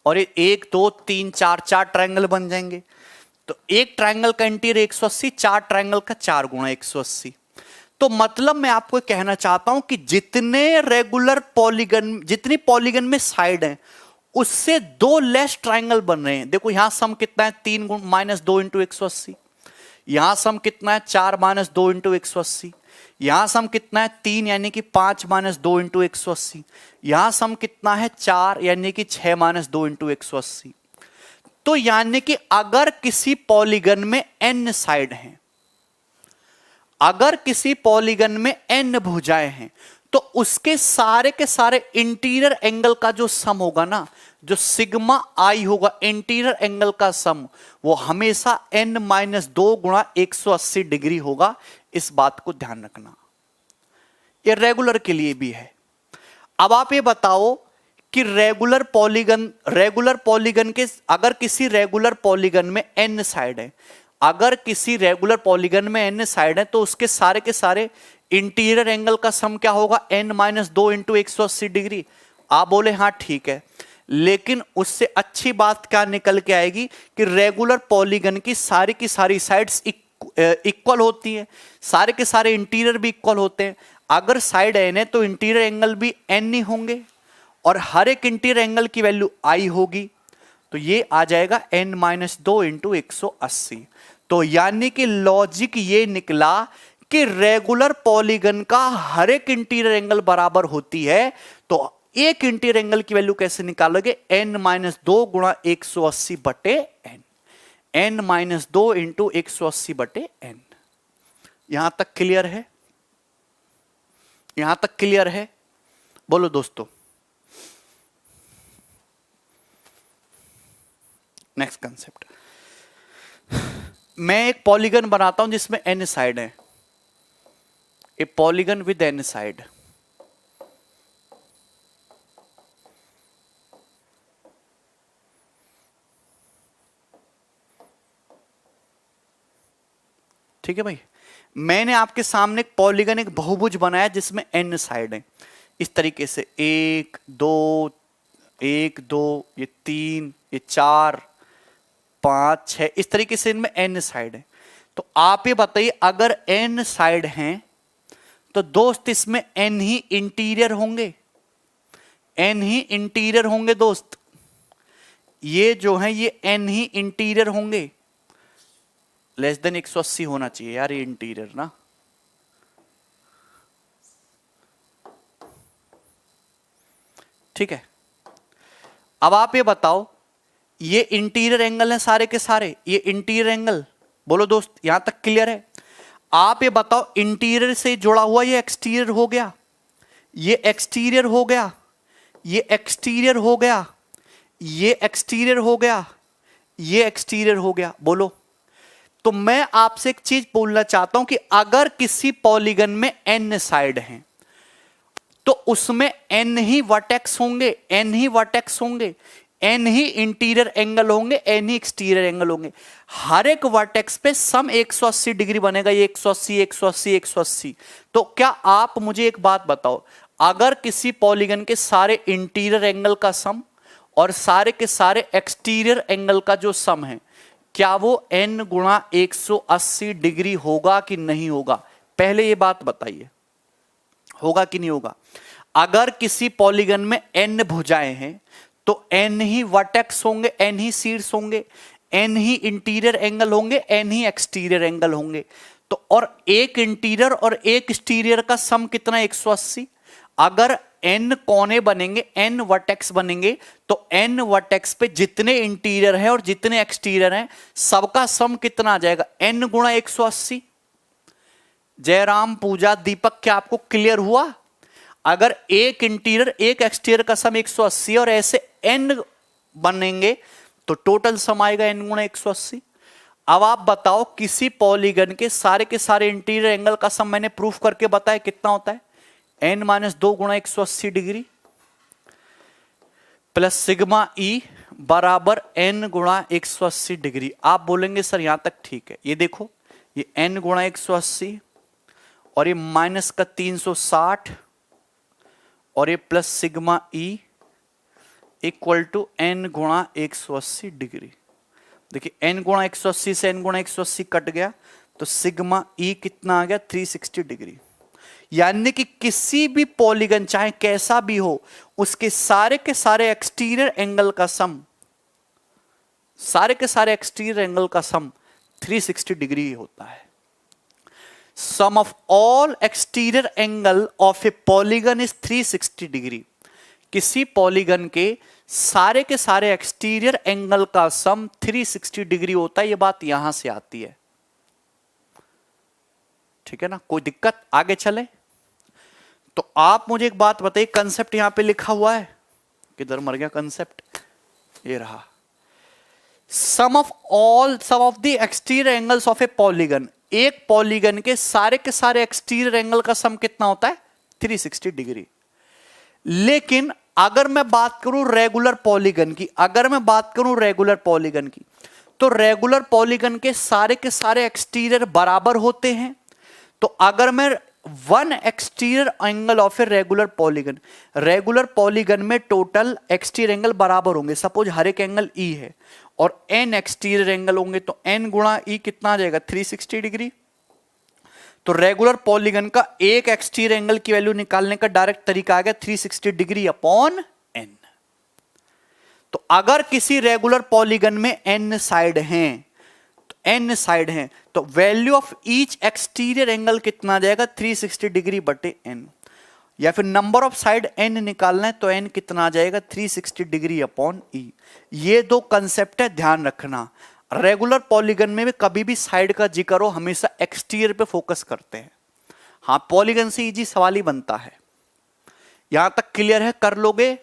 और ये 1 2 3 4 4 ट्राइंगल बन जाएंगे। तो एक ट्राइंगल का इंटीरियर 180, 4 ट्राइंगल का 4 गुणा 180। तो मतलब मैं आपको कहना चाहता हूं कि जितने रेगुलर पॉलीगन, जितनी पॉलीगन में साइड है, उससे 2 लेस ट्राइंगल बन रहे हैं। देखो यहां सम कितना है? 3 माइनस 2 इंटू 180। यहां सम कितना है? 4 माइनस 2 इंटू 180। यहां सम कितना है? 3 यानी कि 5 माइनस 2 इंटू 180। यहां सम कितना है? 4 यानी कि 6 माइनस 2 इंटू 180। तो यानी कि अगर किसी पॉलीगन में n साइड हैं, अगर किसी पॉलीगन में n भुजाएं हैं, तो उसके सारे के सारे इंटीरियर एंगल का जो सम होगा ना, जो सिग्मा आई होगा, इंटीरियर एंगल का सम, वो हमेशा n माइनस 2 गुणा 180 डिग्री होगा। इस बात को ध्यान रखना, ये रेगुलर के लिए भी है। अब आप ये बताओ कि रेगुलर पॉलीगन के, अगर किसी रेगुलर पॉलीगन में n साइड है, अगर किसी रेगुलर पॉलीगन में n साइड है, तो उसके सारे के सारे इंटीरियर एंगल का सम क्या होगा? n minus 2 into 180 degree. आप बोले हाँ ठीक है, लेकिन उससे अच्छी बात क्या निकल के आएगी कि रेगुलर पॉलीगन की सारी साइड्स इक्वल होती है, सारे के सारे इंटीरियर भी इक्वल होते हैं। अगर साइड n है तो इंटीरियर एंगल भी n ही होंगे, और हर एक इंटीरियर एंगल की वैल्यू i होगी, तो ये आ जाएगा n माइनस 2 इंटू 180। तो यानी कि लॉजिक ये निकला कि रेगुलर पॉलीगन का हर एक इंटीरियर एंगल बराबर होती है, तो एक इंटीरियर एंगल की वैल्यू कैसे निकालोगे? n माइनस 2 गुणा 180 बटे n, n माइनस 2 इंटू 180 बटे n। यहां तक क्लियर है? यहां तक क्लियर है? बोलो दोस्तों। नेक्स्ट कंसेप्ट, मैं एक पॉलीगन बनाता हूं जिसमें n साइड है, ए पॉलीगन विद n साइड। ठीक है भाई, मैंने आपके सामने एक पॉलीगन, एक बहुभुज बनाया जिसमें n साइड है, इस तरीके से 1 2 1 2, ये 3, ये 4 5 6, इस तरीके से इनमें n साइड है। तो आप ये बताइए अगर n साइड हैं तो दोस्त इसमें n ही इंटीरियर होंगे, n ही इंटीरियर होंगे दोस्त, ये जो है ये n ही इंटीरियर होंगे। लेस देन 180 होना चाहिए यार ये इंटीरियर ना, ठीक है। अब आप ये बताओ, ये इंटीरियर एंगल है सारे के सारे, ये इंटीरियर एंगल, बोलो दोस्त यहां तक क्लियर है? आप ये बताओ इंटीरियर से जुड़ा हुआ ये एक्सटीरियर हो गया, ये एक्सटीरियर हो गया, ये एक्सटीरियर हो गया, ये एक्सटीरियर हो गया, ये एक्सटीरियर हो गया, बोलो। तो मैं आपसे एक चीज बोलना चाहता हूं कि अगर किसी पॉलीगन में n साइड हैं तो उसमें n ही वर्टेक्स होंगे, n ही वर्टेक्स होंगे, n ही इंटीरियर एंगल होंगे, n ही एक्सटीरियर एंगल होंगे। हर एक वर्टेक्स पे सम 180 डिग्री बनेगा, ये 180 180 180। तो क्या आप मुझे एक बात बताओ, अगर किसी पॉलीगन के सारे इंटीरियर एंगल का सम और सारे के सारे एक्सटीरियर एंगल का जो सम है, क्या वो n गुणा 180 डिग्री होगा कि नहीं होगा? पहले ये बात बताइए, होगा कि नहीं होगा? अगर किसी पॉलीगन में n भुजाएं हैं तो n ही वर्टेक्स होंगे, n ही शीर्ष होंगे, n ही इंटीरियर एंगल होंगे, n ही एक्सटीरियर एंगल होंगे। तो और एक इंटीरियर और एक एक्सटीरियर का सम कितना? 180। अगर n कोने बनेंगे, n वर्टेक्स बनेंगे, तो n वर्टेक्स पे जितने इंटीरियर है और जितने एक्सटीरियर हैं सबका सम कितना आ जाएगा? n गुणा 180। जयराम, पूजा, दीपक, क्या आपको क्लियर हुआ? अगर एक इंटीरियर एक एक्सटीरियर का सम 180 और ऐसे n बनेंगे तो टोटल सम आएगा n गुणा 180। अब आप बताओ किसी पॉलीगन के सारे इंटीरियर एंगल का सम मैंने प्रूफ करके बताया कितना होता है? n माइनस 2 गुणा 180 डिग्री प्लस सिग्मा ई बराबर n गुणा 180 डिग्री। आप बोलेंगे सर यहां तक ठीक है, ये देखो ये n गुणा 180 और ये माइनस का 360 और ये plus sigma E equal to n गुणा 180 डिग्री। देखिए n गुणा 180 से n गुणा 180 कट गया तो सिग्मा ई कितना आ गया? 360 डिग्री। यानी कि किसी भी पॉलीगन चाहे कैसा भी हो, उसके सारे के सारे एक्सटीरियर एंगल का सम, सारे के सारे एक्सटीरियर एंगल का सम 360 डिग्री होता है। Sum of all exterior angle of a polygon is 360 degree. किसी पॉलीगन के सारे एक्सटीरियर एंगल का सम 360 डिग्री होता है। यह बात यहां से आती है, ठीक है ना? कोई दिक्कत? आगे चले तो आप मुझे एक बात बताइए, कंसेप्ट यहां पे लिखा हुआ है, किधर मर गया कंसेप्ट? ये रहा। Sum of the exterior angles of a polygon. एक पॉलीगन के सारे एक्सटीरियर एंगल का सम कितना होता है? 360 डिग्री। लेकिन अगर मैं बात करूं रेगुलर पॉलीगन की, तो रेगुलर पॉलीगन के सारे एक्सटीरियर बराबर होते हैं। तो अगर मैं one exterior angle of a regular polygon में टोटल एक्सटीरियर एंगल बराबर होंगे। सपोज हर एक एंगल ई है और n एक्सटीरियर एंगल होंगे, तो n गुणा ई कितना आ जाएगा? 360 डिग्री। तो रेगुलर पॉलीगन का एक एक्सटीरियर एंगल की वैल्यू निकालने का डायरेक्ट तरीका आ गया 360 डिग्री अपॉन n। तो अगर किसी रेगुलर पॉलीगन में n साइड हैं, तो value of each exterior angle कितना आ जाएगा? 360 डिग्री बटे n। या फिर नंबर ऑफ साइड n निकालना है तो n कितना आ जाएगा? 360 डिग्री अपॉन ई। ये दो कंसेप्ट है, ध्यान रखना। रेगुलर पॉलीगन में भी कभी भी साइड का जिक्र हो, हमेशा एक्सटीरियर पे फोकस करते हैं। हाँ, पॉलीगन से इजी सवाल ही बनता है। यहां तक क्लियर है? कर लोगे?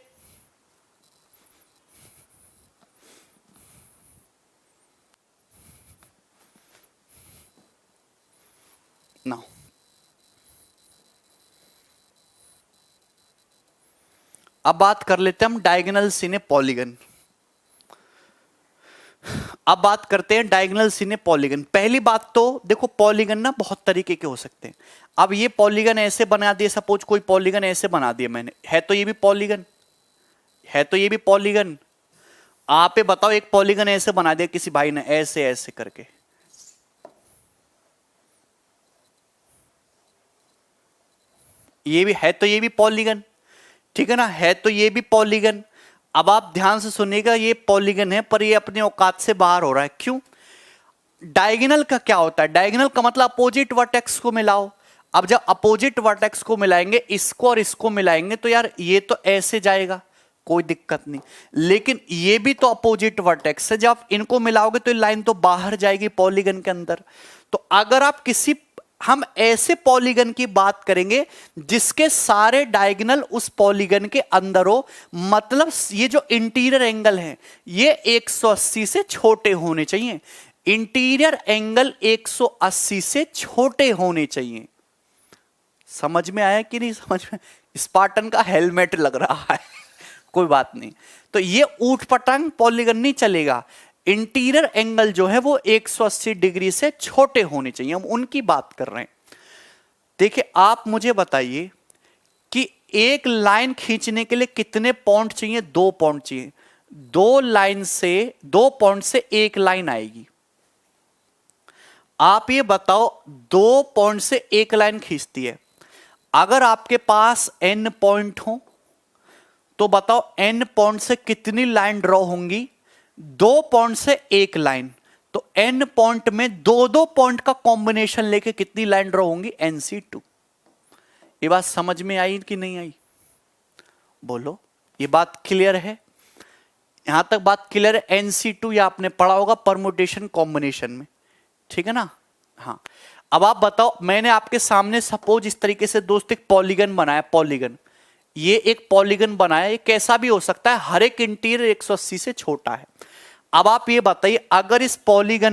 ना अब बात कर लेते हैं हम डायगोनल्स इन ए पॉलीगन। अब बात करते हैं डायगोनल सिने पॉलीगन। पहली बात तो देखो पॉलीगन ना बहुत तरीके के हो सकते हैं। अब ये पॉलीगन ऐसे बना दिए, सपोज कोई पॉलीगन ऐसे बना दिया मैंने, है तो ये भी पॉलीगन, है तो ये भी पॉलीगन। आप ये बताओ एक पॉलीगन ऐसे बना दिया किसी भाई ने, ऐसे ऐसे करके, ये भी है तो ये भी पॉलीगन, ठीक है ना, है तो ये भी पॉलीगन। अब आप ध्यान से सुनिएगा, ये पॉलीगन है पर ये अपने औकात से बाहर हो रहा है। क्यों? डायगोनल का क्या होता है? डायगोनल का मतलब अपोजिट वर्टेक्स को मिलाओ। अब जब अपोजिट वर्टेक्स को मिलाएंगे, इसको और इसको मिलाएंगे, तो यार ये तो ऐसे जाएगा, कोई दिक्कत नहीं, लेकिन ये भी तो अपोजिट वर्टेक्स है, जब इनको मिलाओगे तो ये लाइन तो बाहर जाएगी पॉलीगन के अंदर। तो अगर आप किसी, हम ऐसे पॉलीगन की बात करेंगे जिसके सारे डायगोनल उस पॉलीगन के अंदर हो, मतलब ये जो इंटीरियर एंगल है ये 180 से छोटे होने चाहिए। इंटीरियर एंगल 180 से छोटे होने चाहिए। समझ में आया कि नहीं समझ में? स्पार्टन का हेलमेट लग रहा है कोई बात नहीं। तो ये ऊट पटांग पॉलीगन नहीं चलेगा। इंटीरियर एंगल जो है वो 180 डिग्री से छोटे होने चाहिए, हम उनकी बात कर रहे हैं। देखिए आप मुझे बताइए कि एक लाइन खींचने के लिए कितने पॉइंट चाहिए? 2 पॉइंट चाहिए। 2 पॉइंट से एक लाइन आएगी। आप ये बताओ 2 पॉइंट से एक लाइन खींचती है, अगर आपके पास n पॉइंट हो तो बताओ n पॉइंट से कितनी लाइन ड्रॉ होंगी? 2 पॉइंट से एक लाइन, तो n पॉइंट में 2 पॉइंट का कॉम्बिनेशन लेके कितनी लाइन ड्रॉ होंगी? NC2। ये बात समझ में आई कि नहीं आई? बोलो, ये बात क्लियर है? यहां तक बात क्लियर है? NC2 या आपने पढ़ा होगा परमुटेशन कॉम्बिनेशन में, ठीक है ना? हाँ। अब आप बताओ, मैंने आपके सामने सपोज इस तरीके से दोस्त एक पॉलीगन बनाया, पॉलीगन, ये एक पॉलीगन बनाया, ये कैसा भी हो सकता है, हर एक इंटीरियर 180 से छोटा है। अब आप ये बताइए, अगर इस पॉलीगन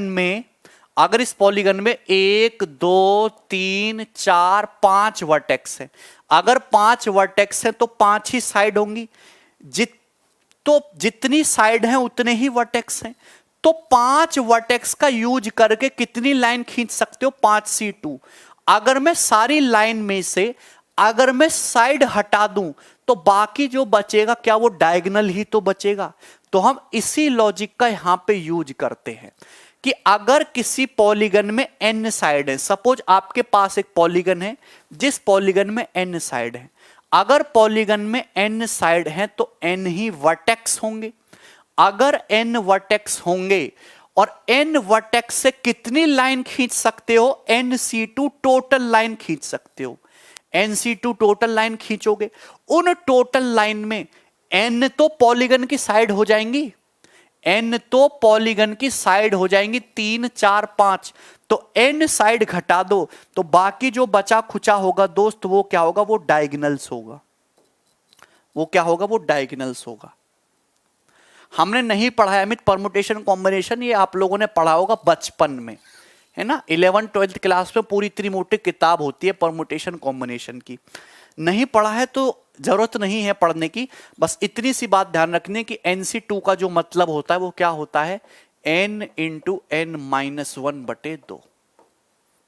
में 1 2 3 4 5 वर्टेक्स है, अगर 5 वर्टेक्स है तो 5 ही साइड होंगी, जितनी साइड है उतने ही वर्टेक्स हैं। तो 5 वर्टेक्स का यूज करके कितनी लाइन खींच सकते हो? 5C2। अगर मैं सारी लाइन में से अगर मैं साइड हटा दूं तो बाकी जो बचेगा क्या वो डायगोनल ही तो बचेगा। तो हम इसी लॉजिक का यहां पे यूज करते हैं कि अगर किसी पॉलीगन में n साइड है, सपोज आपके पास एक पॉलीगन है जिस पॉलीगन में n साइड है, अगर पॉलीगन में n साइड है तो n ही वर्टेक्स होंगे। अगर n वर्टेक्स होंगे और n वर्टेक्स से कितनी लाइन खींच सकते हो? NC2 टोटल लाइन खींच सकते हो। NC2 टोटल लाइन खींचोगे, उन टोटल लाइन में n तो पॉलीगन की साइड हो जाएंगी, n तो पॉलीगन की साइड हो जाएंगी 3 4 5, तो n साइड घटा दो तो बाकी जो बचा खुचा होगा दोस्त वो क्या होगा? वो डायगोनल्स होगा। वो क्या होगा? वो डायगोनल्स होगा। हमने नहीं पढ़ा है अमित परमुटेशन कॉम्बिनेशन, ये आप लोगों ने पढ़ा होगा बचपन में, है ना? 11th 12th क्लास में पूरी इतनी मोटी किताब होती है परमुटेशन कॉम्बिनेशन की। नहीं पढ़ा है तो जरूरत नहीं है पढ़ने की, बस इतनी सी बात ध्यान रखने की NC2 का जो मतलब होता है वो क्या होता है? n इंटू n-1/2,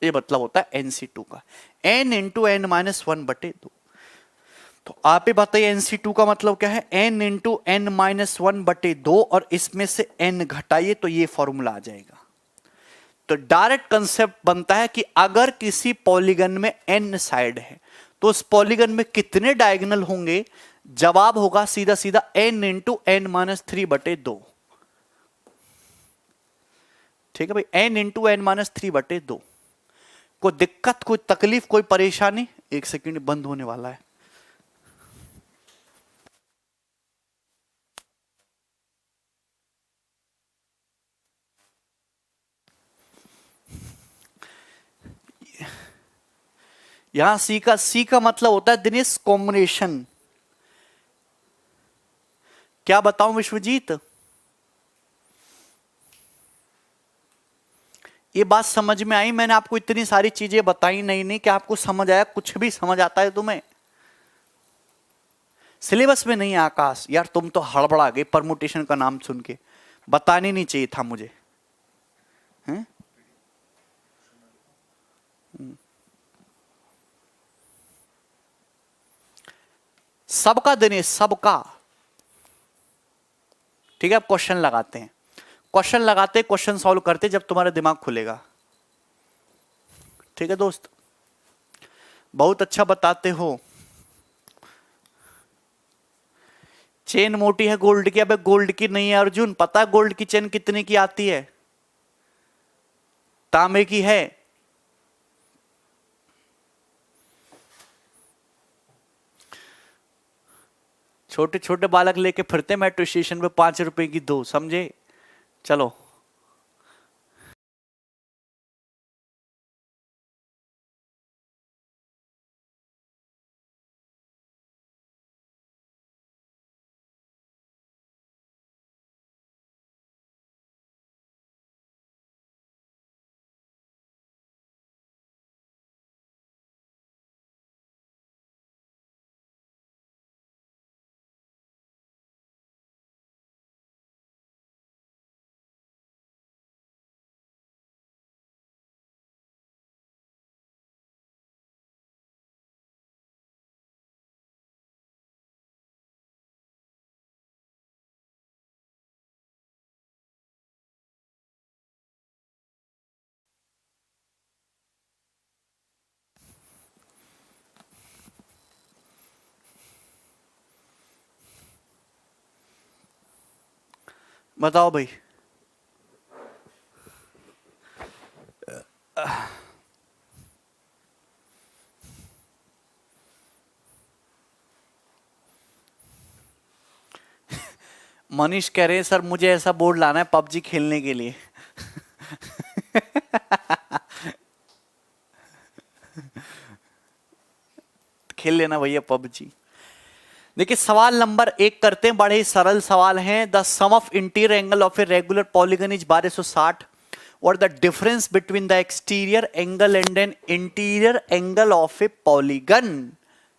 ये मतलब होता है NC2 का, n इंटू n-1/2। तो आप ही बताइए NC2 का मतलब क्या है? n इंटू n-1/2 और इसमें से n घटाइए तो ये फॉर्मूला आ जाएगा। तो डायरेक्ट कंसेप्ट बनता है कि अगर किसी पॉलीगन में n साइड है तो उस पॉलीगन में कितने डायगोनल होंगे? जवाब होगा सीधा सीधा n इंटू n-3/2। ठीक है भाई, n इंटू n-3/2। कोई दिक्कत, कोई तकलीफ, कोई परेशानी? एक सेकंड, बंद होने वाला है। यहां सी का मतलब होता है दिनेश कॉम्बिनेशन। क्या बताऊं विश्वजीत? ये बात समझ में आई? मैंने आपको इतनी सारी चीजें बताई नहीं कि आपको समझ आया? कुछ भी समझ आता है तुम्हें? सिलेबस में नहीं है आकाश यार, तुम तो हड़बड़ा गए परमुटेशन का नाम सुन के, बताने नहीं चाहिए था मुझे। हैं? सबका देने, सबका। ठीक है, अब क्वेश्चन लगाते हैं, क्वेश्चन लगाते, क्वेश्चन सॉल्व करते जब तुम्हारा दिमाग खुलेगा। ठीक है दोस्त, बहुत अच्छा बताते हो। चेन मोटी है गोल्ड की, अबे गोल्ड की नहीं है अर्जुन, पता है गोल्ड की चेन कितने की आती है? तांबे की है। छोटे छोटे बालक लेके फिरते मेट्रो स्टेशन पे, 5 रुपए की 2, समझे? चलो, बताओ भाई। मनीष कह रहे हैं सर मुझे ऐसा बोर्ड लाना है पबजी खेलने के लिए। खेल लेना भैया पबजी। देखिए सवाल नंबर 1 करते हैं, बड़े ही सरल सवाल हैं। The sum of interior angle of a regular polygon is 1260 और the difference between the exterior angle and an interior angle of a polygon,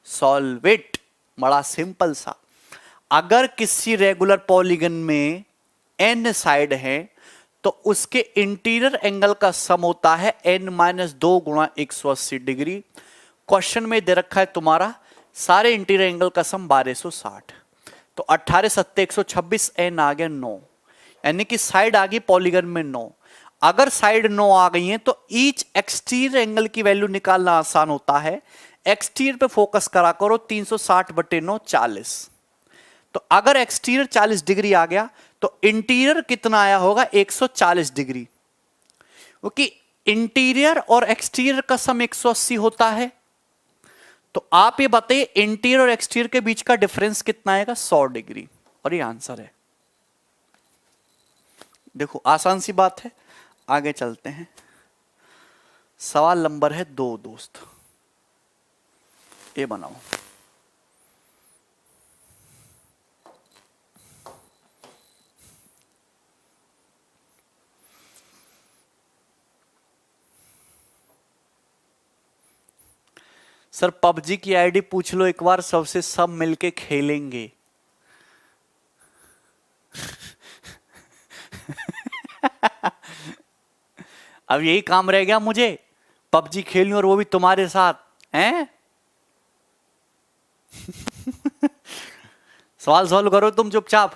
solve it. बड़ा सिंपल सा, अगर किसी रेगुलर पॉलीगन में n साइड है तो उसके इंटीरियर एंगल का सम होता है n-2 गुणा 180 डिग्री। क्वेश्चन में दे रखा है तुम्हारा सारे इंटीरियर एंगल का सम 1260, तो 18 7 126, n आ गया 9, यानी कि साइड आ गई पॉलीगन में 9। अगर साइड 9 आ गई है तो ईच एक्सटीरियर एंगल की वैल्यू निकालना आसान होता है। एक्सटीरियर पे फोकस करा करो, 360/9 40। तो अगर एक्सटीरियर 40 डिग्री आ गया तो इंटीरियर कितना आया होगा? 140 डिग्री, क्योंकि इंटीरियर और एक्सटीरियर का सम 180 होता है। तो आप ये बताइए इंटीरियर और एक्सटीरियर के बीच का डिफरेंस कितना आएगा? 100 डिग्री, और ये आंसर है। देखो आसान सी बात है, आगे चलते हैं। सवाल नंबर है 2 दोस्त, ये बनाओ। सर पबजी की आईडी पूछ लो एक बार सबसे, सब मिलके खेलेंगे। अब यही काम रह गया मुझे, पबजी खेलूं और वो भी तुम्हारे साथ, हैं? सवाल सॉल्व करो तुम चुपचाप।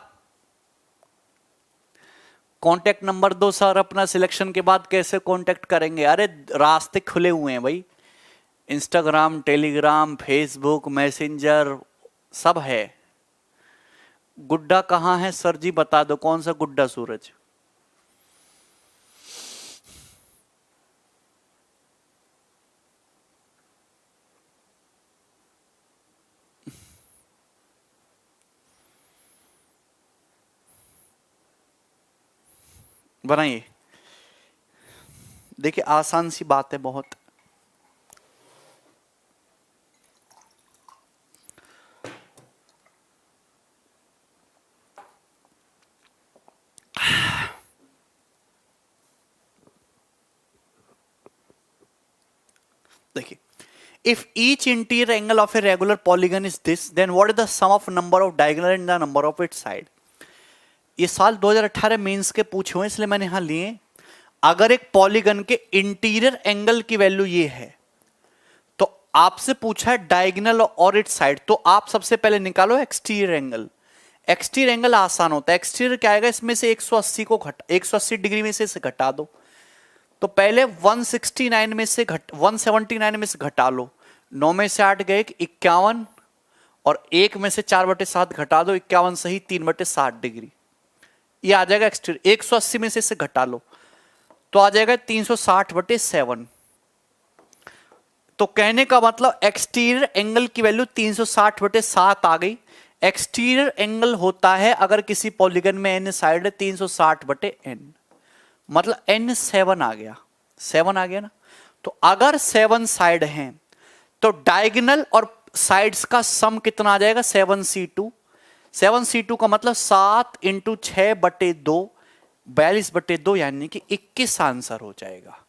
कांटेक्ट नंबर दो सर, अपना सिलेक्शन के बाद कैसे कांटेक्ट करेंगे? अरे रास्ते खुले हुए हैं भाई, इंस्टाग्राम, टेलीग्राम, फेसबुक, मैसेंजर सब है। गुड्डा कहाँ है सर जी बता दो, कौन सा गुड्डा? सूरज। बनाइए, देखिए आसान सी बात है बहुत। देखिए, if each interior angle of a regular polygon is this, then what is the sum of number of diagonal and the number of its side? ये साल 2018 मेंस के पूछे हुए इसलिए मैंने यहां लिए। अगर एक पॉलीगन के इंटीरियर एंगल की वैल्यू ये है, तो आपसे पूछा है डायगोनल और इट साइड, तो आप सबसे पहले निकालो एक्सटीरियर एंगल। एक्सटीरियर एंगल आसान होता है। एक्सटीरियर क्या आएगा, इसमें से 180 को 180 डिग्री में से घटा दो। तो पहले 179 में से 179 में से घटा लो, 9 में से 8 गए 51, और 1 में से 4/7 घटा दो, 51 सही 3/60 डिग्री, ये आ जाएगा एक्सटीरियर। 180 में से इसे घटा लो तो आ जाएगा 360/7। तो कहने का मतलब एक्सटीरियर एंगल की वैल्यू 360/7 आ गई। एक्सटीरियर एंगल होता है अगर किसी पॉलीगन में n साइड है 360/n, मतलब n 7 आ गया, 7 आ गया ना। तो अगर 7 साइड हैं तो डायगोनल और साइड्स का सम कितना आ जाएगा, 7c2। 7c2 का मतलब 7 × 6/2, 42/2, यानी कि 21 आंसर हो जाएगा।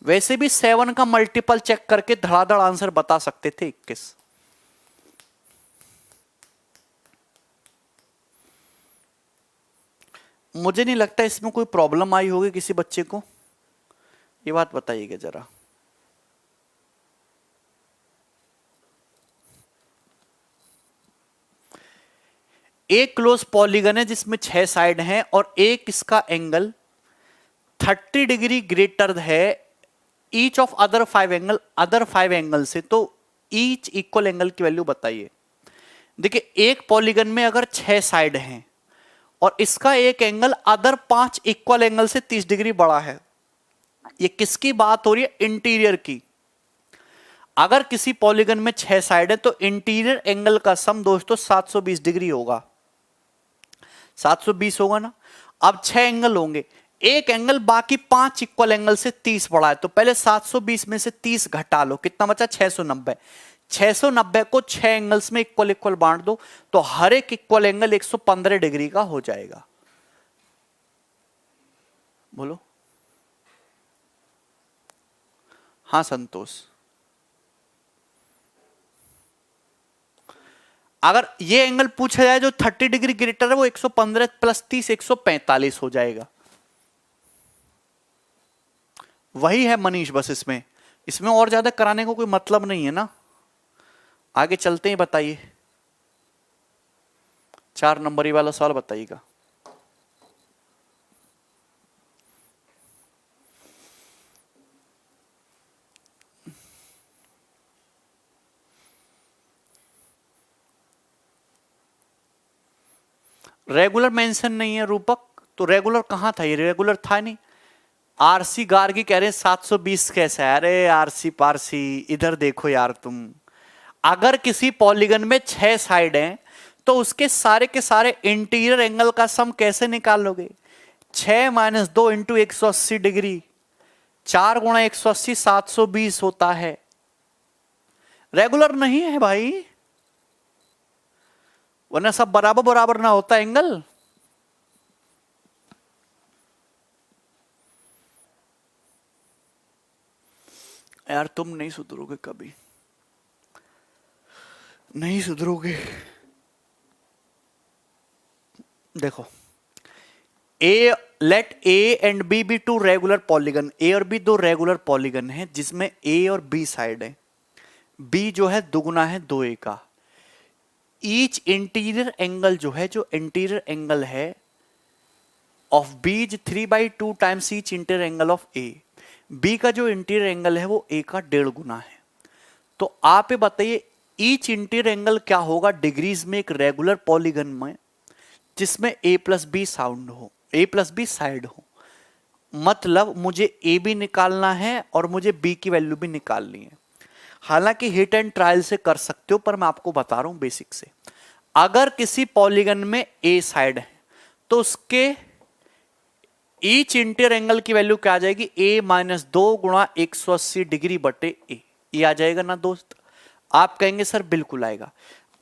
वैसे भी 7 का मल्टीपल चेक करके धड़ाधड़ आंसर बता सकते थे 21। मुझे नहीं लगता इसमें कोई प्रॉब्लम आई होगी किसी बच्चे को, ये बात बताइएगा जरा। एक क्लोज पॉलीगन है जिसमें 6 साइड हैं और एक इसका एंगल 30 डिग्री ग्रेटर है each of other 5 angle, other 5 angle से। तो ईच इक्वल एंगल की वैल्यू बताइए। देखिए एक पॉलीगन में अगर 6 साइड हैं और इसका एक एंगल अदर 5 इक्वल एंगल से 30 डिग्री बड़ा है, ये किसकी बात हो रही है, इंटीरियर की। अगर किसी पॉलीगन में 6 साइड है तो इंटीरियर एंगल का सम दोस्तों 720 डिग्री होगा, 720 होगा ना। अब 6 एंगल होंगे, एक एंगल बाकी 5 इक्वल एंगल से 30 बड़ा है, तो पहले 720 में से 30 घटा लो, कितना बचा, 690। 690 को 6 एंगल्स में इक्वल इक्वल बांट दो, तो हर एक इक्वल एंगल 115 डिग्री का हो जाएगा। बोलो हाँ संतोष। अगर ये एंगल पूछा जाए जो 30 डिग्री ग्रेटर है, वो 115 + 30 145 हो जाएगा। वही है मनीष, बस इसमें और ज्यादा कराने को कोई मतलब नहीं है ना। आगे चलते हैं, बताइए 4 नंबरी वाला सवाल बताइएगा। रेगुलर मेंशन नहीं है रूपक, तो रेगुलर कहां था, ये रेगुलर था नहीं। आरसी गार्गी कह रहे हैं 720 कैसा है, अरे आरसी पारसी इधर देखो यार तुम। अगर किसी पॉलीगन में 6 साइड हैं तो उसके सारे के सारे इंटीरियर एंगल का सम कैसे निकालोगे, 6 - 2 × 180 डिग्री, 4 × 180 720 होता है। रेगुलर नहीं है भाई, वरना सब बराबर बराबर ना होता एंगल। यार तुम नहीं सुधरोगे, कभी नहीं सुधरोगे। देखो let A and B be 2 regular polygon, A और बी 2 रेगुलर पॉलीगन है जिसमें ए और बी साइड है, बी जो है दुगुना है 2a का। ईच इंटीरियर एंगल जो है, जो इंटीरियर एंगल है of B is 3/2 times each interior angle of A. B का जो इंटीरियर एंगल है वो ए का 1.5 गुना है। तो आप ये बताइए ईच इंटीरियर एंगल क्या होगा डिग्रीज में एक रेगुलर पॉलीगन में जिसमें a + b साउंड हो, a + b साइड हो। मतलब मुझे ए भी निकालना है और मुझे बी की वैल्यू भी निकालनी है। हालांकि हिट एंड ट्रायल से कर सकते हो, पर मैं आपको बता रहा हूं बेसिक से। अगर किसी पॉलीगन में ए साइड है तो उसके ईच इंटीरियर एंगल की वैल्यू क्या आ जाएगी, a - 2 × 180 डिग्री बटे a, ये आ जाएगा ना दोस्त। आप कहेंगे सर बिल्कुल आएगा।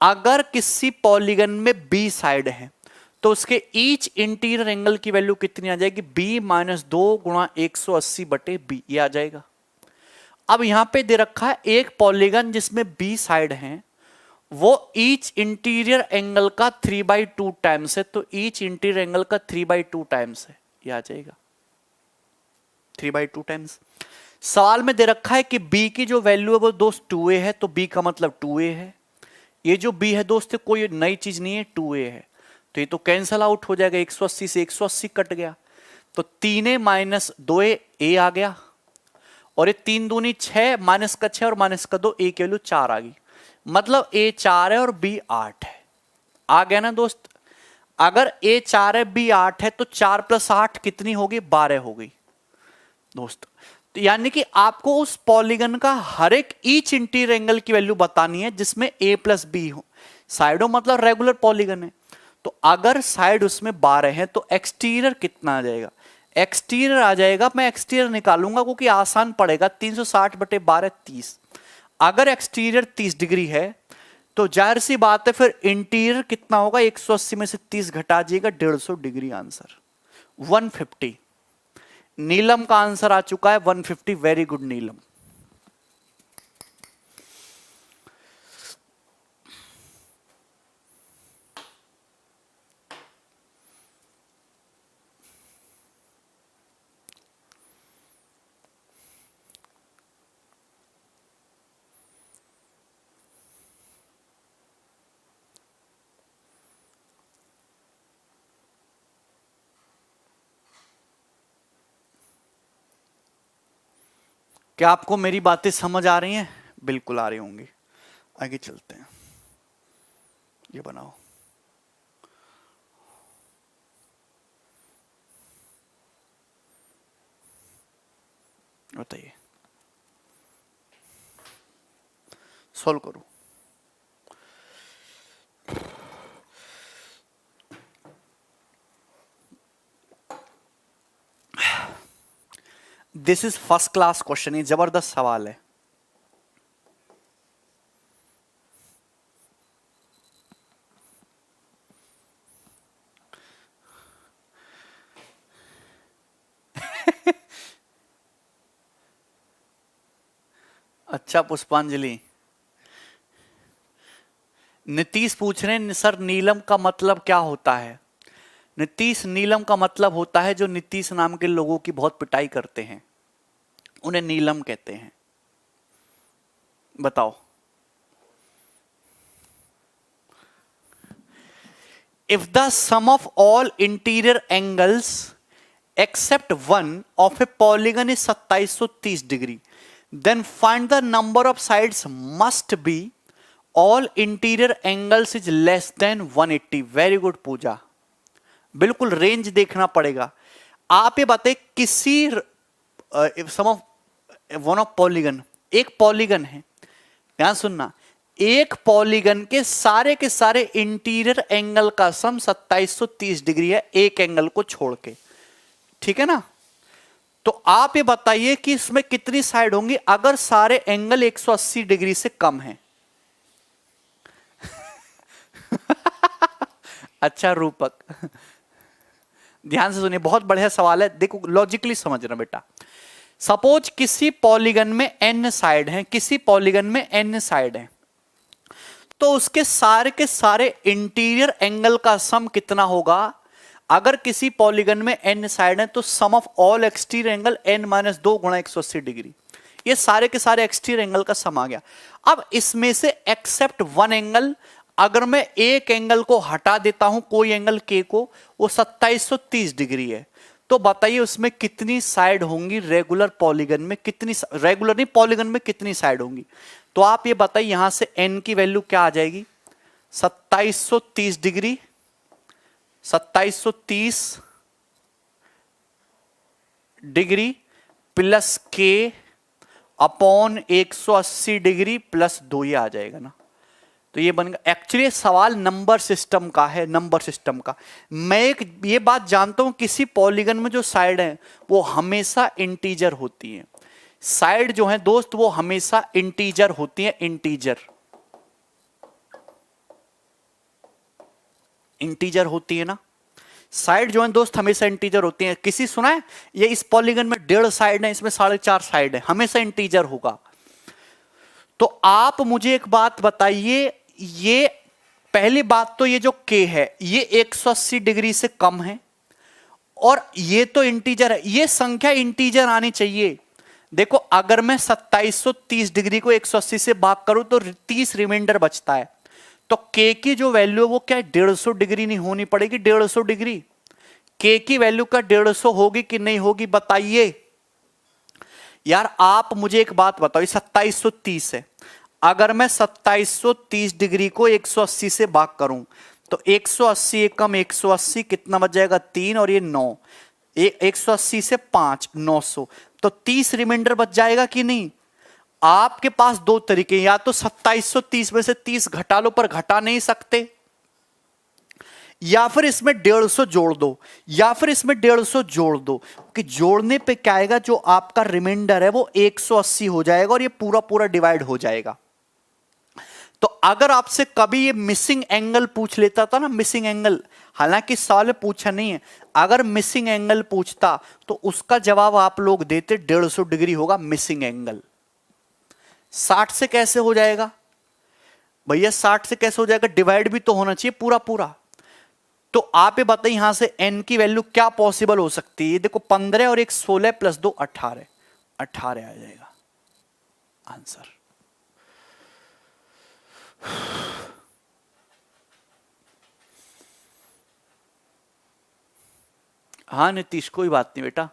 अगर किसी पॉलीगन में b साइड है तो उसके ईच इंटीरियर एंगल की वैल्यू कितनी आ जाएगी, b - 2 × 180 बटे b, ये आ जाएगा। अब यहां पे दे रखा है एक पॉलीगन जिसमें b साइड है, वो ईच इंटीरियर एंगल का 3/2 टाइम्स है, तो ईच इंटीरियर एंगल का 3/2 टाइम्स है, ये आ जाएगा। 3/2 टाइम्स। सवाल में दे रखा है कि b की जो वैल्यू है वो दोस्त 2a है, तो b का मतलब 2a है। ये जो b है दोस्त कोई नई चीज नहीं है, 2a है, तो ये तो कैंसल आउट हो जाएगा, 180 से 180 कट गया, तो 3a माइनस 2a a आ गया, और ये 3 दूनी 6 माइनस का 6 और माइनस का 2 a की वैल्यू 4 आ गई, मतलब a 4 है और b 8 है। आ गया ना दोस्त। अगर a 4 है b 8 है तो 4 + 8 कितनी होगी, 12 हो गई दोस्त। तो यानी कि आपको उस पॉलीगन का हर एक ईच इंटीरियर एंगल की वैल्यू बतानी है जिसमें a + b हो। साइडों मतलब रेगुलर पॉलीगन है, तो अगर साइड उसमें 12 है तो एक्सटीरियर कितना आ जाएगा, एक्सटीरियर आ जाएगा, मैं एक्सटीरियर निकालूंगा क्योंकि आसान पड़ेगा, 360/12 30। अगर एक्सटीरियर 30 डिग्री है तो जाहिर सी बात है फिर इंटीरियर कितना होगा, 180 में से 30 घटा जाएगा, 150 डिग्री, आंसर 150। नीलम का आंसर आ चुका है 150। वेरी गुड नीलम। क्या आपको मेरी बातें समझ आ रही हैं? बिल्कुल आ रही होंगी। आगे चलते हैं, ये बनाओ। बताइए, सॉल्व करो। This is first class question, ये जबरदस्त सवाल है। अच्छा पुष्पांजलि, नीतीश पूछ रहे हैं सर नीलम का मतलब क्या होता है। नीतीश, नीलम का मतलब होता है जो नीतीश नाम के लोगों की बहुत पिटाई करते हैं, उन्हें नीलम कहते हैं। बताओ। If the sum of all interior angles except one of a polygon is 2730 degree, then find the number of sides must be all interior angles is less than 180। Very good Pooja, बिल्कुल रेंज देखना पड़ेगा। आप ये बताइए किसी sum of one of polygon, एक polygon है, ध्यान सुनना, एक पॉलीगन के सारे इंटीरियर एंगल का सम 2730 डिग्री है, एक एंगल को छोड़ के, ठीक है ना। तो आप ये बताइए कि इसमें कितनी साइड होंगी अगर सारे एंगल 180 डिग्री से कम है। अच्छा रूपक, ध्यान से सुनिए, बहुत बढ़िया सवाल है, देखो लॉजिकली समझना बेटा। सपोज किसी पॉलीगन में n साइड हैं, किसी पॉलीगन में n साइड हैं, तो उसके सारे के सारे इंटीरियर एंगल का सम कितना होगा। अगर किसी पॉलीगन में n साइड है तो sum of all exterior angle n-2 गुणा 180 डिग्री, ये सारे के सारे एक्सटीरियर एंगल का सम आ गया। अब इसमें से एक्सेप्ट वन एंगल, अगर मैं एक एंगल को हटा देता हूं, कोई एंगल k को, वो 2730 डिग्री है, तो बताइए उसमें कितनी साइड होंगी रेगुलर पॉलीगन में, कितनी, रेगुलर नहीं पॉलीगन में कितनी साइड होंगी। तो आप ये बताइए यहां से n की वैल्यू क्या आ जाएगी, 2730 degree, 2730 degree plus k upon 180 degree plus 2, ये आ जाएगा ना। तो ये बन गया। एक्चुअली सवाल नंबर सिस्टम का है, नंबर सिस्टम का। मैं एक ये बात जानता हूं, किसी पॉलीगन में जो साइड है वो हमेशा इंटीजर होती है, साइड जो है दोस्त वो हमेशा इंटीजर होती है, इंटीजर, इंटीजर होती है ना, साइड जो है दोस्त हमेशा इंटीजर होती है। किसी सुना है ये इस पॉलीगन में 1.5 साइड है, इसमें 4.5 साइड है, हमेशा इंटीजर होगा। तो आप मुझे एक बात बताइए, ये पहली बात तो ये जो k है ये 180 डिग्री से कम है, और ये तो इंटीजर है, ये संख्या इंटीजर आनी चाहिए। देखो अगर मैं 2730 डिग्री को 180 से भाग करूं तो 30 रिमाइंडर बचता है। तो के की जो वैल्यू है वो क्या है, 150 डिग्री नहीं होनी पड़ेगी, 150 डिग्री। के की वैल्यू का 150 होगी कि नहीं होगी बताइए यार। आप मुझे एक बात बताओ, 2730 है, अगर मैं 2730 डिग्री को 180 से भाग करूं तो 180 एकम 180 कितना बच जाएगा, 3 और ये 9, 180 से 5 900, तो 30 रिमाइंडर बच जाएगा कि नहीं। आपके पास दो तरीके, या तो 2730 में से 30 घटा लो, पर घटा नहीं सकते, या फिर इसमें 150 जोड़ दो, या फिर इसमें 150 जोड़ दो, कि जोड़ने पे क्या आएगा, जो आपका रिमाइंडर है वो 180 हो जाएगा और ये पूरा पूरा डिवाइड हो जाएगा। तो अगर आपसे कभी ये मिसिंग एंगल पूछ लेता था ना, मिसिंग एंगल, हालांकि सवाल में पूछा नहीं है, अगर मिसिंग एंगल पूछता तो उसका जवाब आप लोग देते 150 डिग्री होगा मिसिंग एंगल। 60 से कैसे हो जाएगा भैया, 60 से कैसे हो जाएगा, डिवाइड भी तो होना चाहिए पूरा पूरा। तो आप ये बताइए यहां से n की वैल्यू क्या पॉसिबल हो सकती है। देखो 15 और 1 16 प्लस 2 18, 18 आ जाएगा आंसर। हाँ नीतीश कोई बात नहीं बेटा,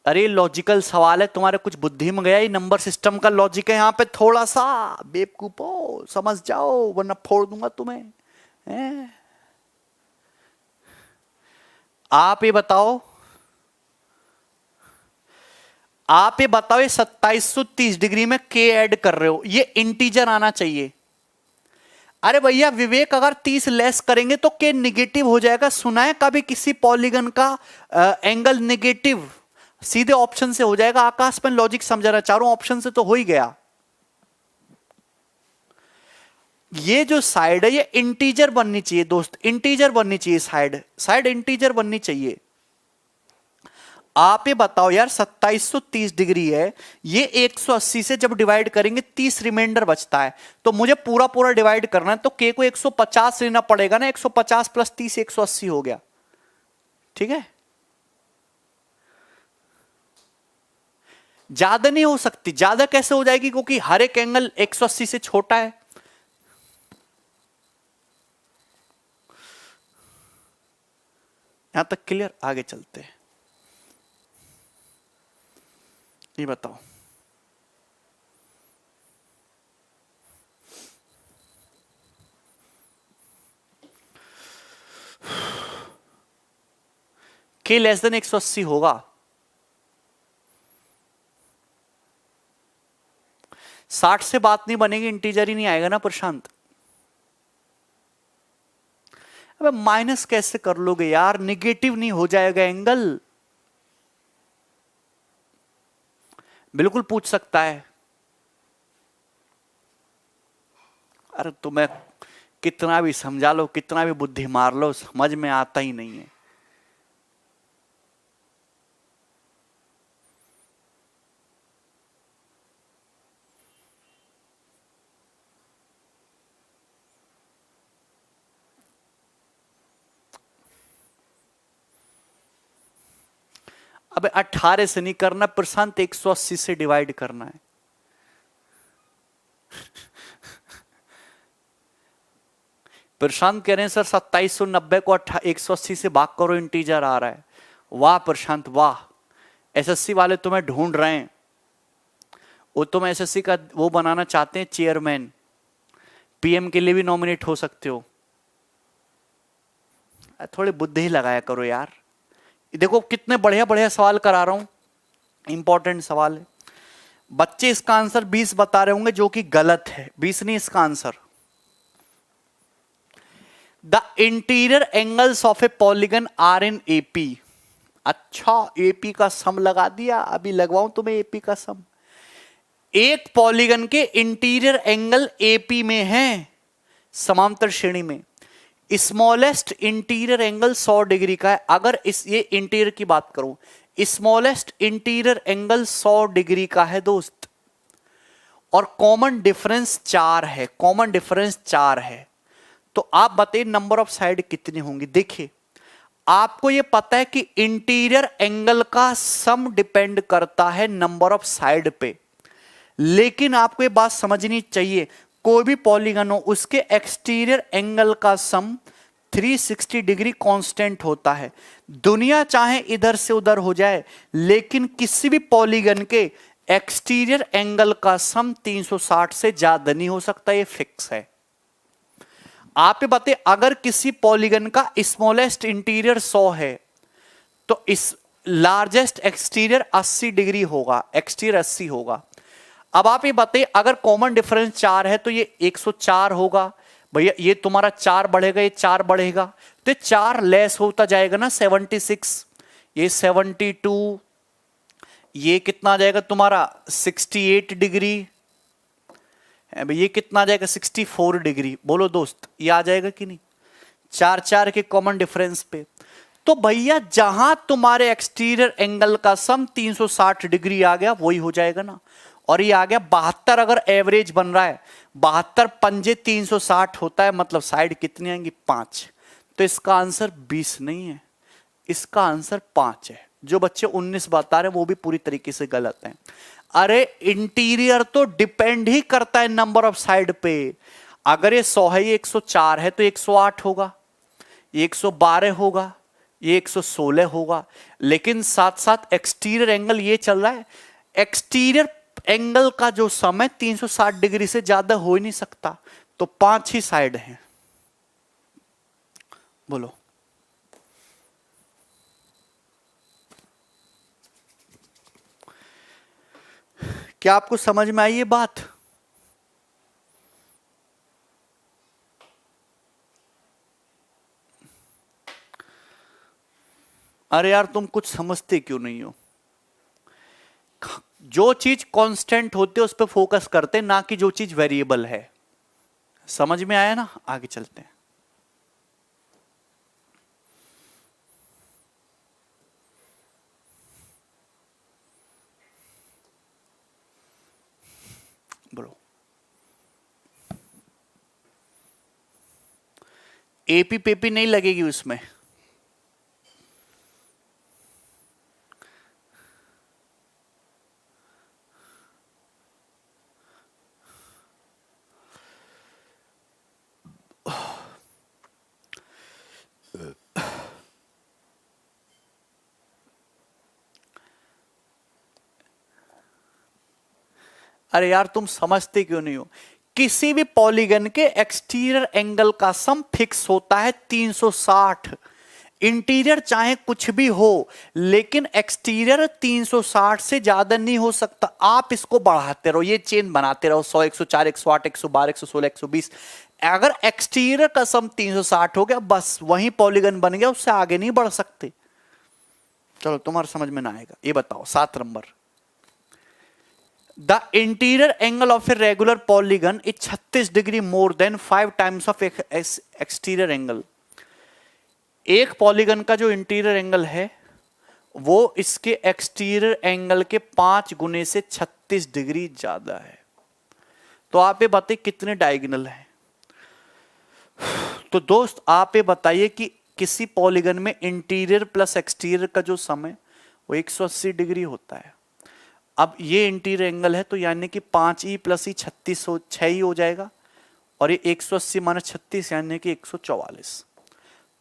अरे लॉजिकल सवाल है, तुम्हारे कुछ बुद्धि में गया, ये नंबर सिस्टम का लॉजिक है, यहां पे थोड़ा सा बेवकूफो समझ जाओ वरना फोड़ दूंगा तुम्हें हैं? आप ये बताओ, आप ये बताओ, ये 2730 डिग्री में के ऐड कर रहे हो, ये इंटीजर आना चाहिए। अरे भैया विवेक, अगर 30 लेस करेंगे तो के निगेटिव हो जाएगा। सुना है कभी किसी पॉलीगन का एंगल निगेटिव? सीधे ऑप्शन से हो जाएगा। आकाश में लॉजिक समझा रहा, चारों ऑप्शन से तो हो ही गया। ये जो साइड है ये इंटीजर बननी चाहिए दोस्त, इंटीजर बननी चाहिए, साइड साइड इंटीजर बननी चाहिए। आप ये बताओ यार, 2730 डिग्री है, ये 180 से जब डिवाइड करेंगे 30 रिमाइंडर बचता है, तो मुझे पूरा पूरा डिवाइड करना है, तो के को 150 लेना पड़ेगा ना, 150 प्लस 30 180 हो गया, ठीक है। ज्यादा नहीं हो सकती, ज्यादा कैसे हो जाएगी, क्योंकि हर एक एंगल 180 से छोटा है। यहां तक क्लियर, आगे चलते हैं। ये बताओ, के लेस देन 180 होगा, 60 से बात नहीं बनेगी, इंटीजर ही नहीं आएगा ना प्रशांत। अबे माइनस कैसे कर लोगे यार, निगेटिव नहीं हो जाएगा एंगल? बिल्कुल पूछ सकता है। अरे तुम्हें कितना भी समझा लो, कितना भी बुद्धि मार लो, समझ में आता ही नहीं है। अबे 18 से नहीं करना प्रशांत, 180 से डिवाइड करना है। प्रशांत कह रहे हैं सर 2790 को 180 से भाग करो, इंटीजर आ रहा है। वाह प्रशांत वाह, एसएससी वाले तुम्हें ढूंढ रहे हैं, वो तुम एसएससी का वो बनाना चाहते हैं चेयरमैन, पीएम के लिए भी नॉमिनेट हो सकते हो। थोड़ी बुद्धि लगाया करो यार। देखो कितने बढ़िया बढ़िया सवाल करा रहा हूं, इंपॉर्टेंट सवाल है। बच्चे इसका आंसर 20 बता रहे होंगे, जो कि गलत है, 20 नहीं इसका answer. The interior angles of a polygon are in AP. अच्छा एपी का सम लगा दिया, अभी लगवाऊं तुम्हें एपी का सम। एक पॉलीगन के इंटीरियर एंगल एपी में है, समांतर श्रेणी में। स्मॉलेस्ट इंटीरियर एंगल 100 डिग्री का है। अगर ये इंटीरियर की बात करूं, स्मॉलेस्ट इंटीरियर एंगल 100 डिग्री का है दोस्त, और कॉमन डिफरेंस 4 है, कॉमन डिफरेंस 4 है। तो आप बताइए नंबर ऑफ साइड कितनी होंगी। देखिए आपको ये पता है कि इंटीरियर एंगल का सम डिपेंड करता है नंबर ऑफ साइड पे, लेकिन आपको ये बात समझनी चाहिए, कोई भी पॉलीगन हो उसके एक्सटीरियर एंगल का सम 360 डिग्री कांस्टेंट होता है। दुनिया चाहे इधर से उधर हो जाए, लेकिन किसी भी पॉलीगन के एक्सटीरियर एंगल का सम 360 से ज्यादा नहीं हो सकता, ये फिक्स है। आप ये बताइए, अगर किसी पॉलीगन का स्मॉलेस्ट इंटीरियर 100 है तो इस लार्जेस्ट एक्सटीरियर 80 डिग्री होगा, एक्सटीरियर 80 होगा। अब आप ये बताइए, अगर कॉमन डिफरेंस 4 है तो ये 104 होगा। भैया ये तुम्हारा 4 बढ़ेगा, ये 4 बढ़ेगा, तो 4 लेस होता जाएगा ना, 76, ये 72, ये कितना आ जाएगा तुम्हारा 68 डिग्री, ये कितना आ जाएगा 64 डिग्री। बोलो दोस्त, ये आ जाएगा कि नहीं, 4 के कॉमन डिफरेंस पे। तो भैया जहां तुम्हारे एक्सटीरियर एंगल का सम 360 डिग्री आ गया वही हो जाएगा ना। और ये आ गया 72, अगर एवरेज बन रहा है 72 पंजे 360 होता है, मतलब साइड कितनी आएंगी 5। तो इसका आंसर 20 नहीं है, इसका आंसर 5 है। जो बच्चे 19 बता रहे हैं वो भी पूरी तरीके से गलत हैं। अरे इंटीरियर तो डिपेंड ही करता है नंबर ऑफ साइड पे। अगर ये 100 है, ये 104 है, तो 108 होगा, ये 112 होगा, ये 116 होगा। लेकिन साथ साथ एक्सटीरियर एंगल ये चल रहा है, एक्सटीरियर एंगल का जो सम है 360 डिग्री से ज्यादा हो ही नहीं सकता, तो 5 ही साइड हैं। बोलो, क्या आपको समझ में आई ये बात? अरे यार तुम कुछ समझते क्यों नहीं हो? जो चीज कांस्टेंट होती है उस पर फोकस करते हैं, ना कि जो चीज वेरिएबल है। समझ में आया ना? आगे चलते हैं। बोलो, एपी पेपी नहीं लगेगी उसमें? अरे यार तुम समझते क्यों नहीं हो? किसी भी पॉलीगन के एक्सटीरियर एंगल का सम फिक्स होता है 360। इंटीरियर चाहे कुछ भी हो, लेकिन एक्सटीरियर 360 से ज्यादा नहीं हो सकता। आप इसको बढ़ाते रहो, ये चेन बनाते रहो, 100, 104, 108, 112, 116, 120। अगर एक्सटीरियर का सम 360 हो गया, बस वही पॉलीगन बन गया, उससे आगे नहीं बढ़ सकते। चलो तुम्हारे समझ में ना आएगा, ये बताओ 7 number. The interior angle of a regular polygon is 36 degree more than 5 times of exterior angle। एक पॉलीगन का जो इंटीरियर एंगल है वो इसके एक्सटीरियर एंगल के 5 गुने से 36 डिग्री ज्यादा है। तो आप ये बताइए कितने डायगोनल हैं? तो दोस्त आप ये बताइए कि किसी पॉलीगन में इंटीरियर प्लस एक्सटीरियर का जो सम है वो 180 डिग्री होता है। अब ये इंटीरियर एंगल है, तो यानी कि 5e प्लस ई 36 हो, 6 ही हो जाएगा, और ये 180 माइनस 36 यानी कि 144।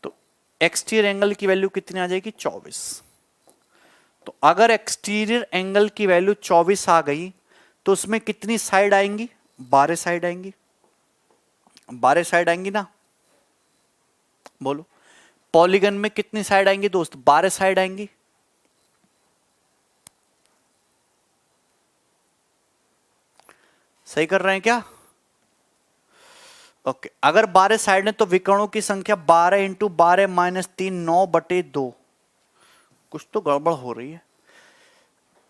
तो एक्सटीरियर एंगल की वैल्यू कितनी आ जाएगी? 24। तो अगर एक्सटीरियर एंगल की वैल्यू 24 आ गई तो उसमें कितनी साइड आएंगी? 12 साइड आएंगी। 12 साइड आएंगी ना? बोलो, पॉलीगन में कितनी साइड आएंगी दोस्त? 12 साइड आएंगी। सही कर रहे हैं क्या? ओके, अगर 12 साइड है तो विकर्णों की संख्या 12 इंटू 12 माइनस 3 9/2। कुछ तो गड़बड़ हो रही है।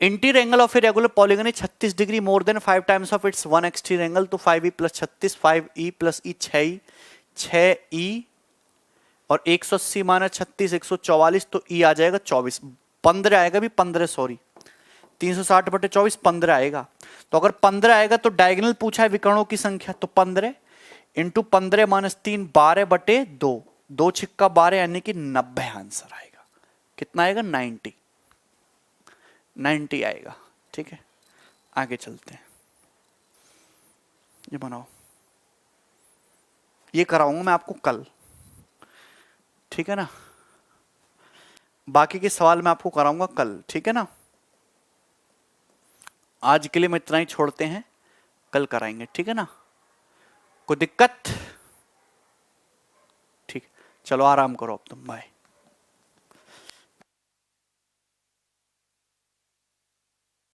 Interior angle of a regular polygon is 36 degree more than 5 times of its one exterior angle. तो 5e प्लस 36, 5e प्लस ई 6e, 6e और 180 माइनस 36 144, तो ई आ जाएगा 24। 15 आएगा भी, 15 सॉरी, 360/24 15 आएगा। तो अगर 15 आएगा तो डायगोनल पूछा है विकर्णों की संख्या, तो 15 इंटू 15 माइनस 3 12/2, 2 छिक्का 12 यानी कि 90 आंसर आएगा। कितना आएगा? 90 आएगा। ठीक है, आगे चलते हैं। ये बनाओ, ये कराऊंगा मैं आपको कल, ठीक है ना। बाकी के सवाल मैं आपको कराऊंगा कल, ठीक है ना। आज के लिए मैं इतना ही छोड़ते हैं, कल कराएंगे, ठीक है ना। कोई दिक्कत? ठीक, चलो आराम करो अब तुम, बाय।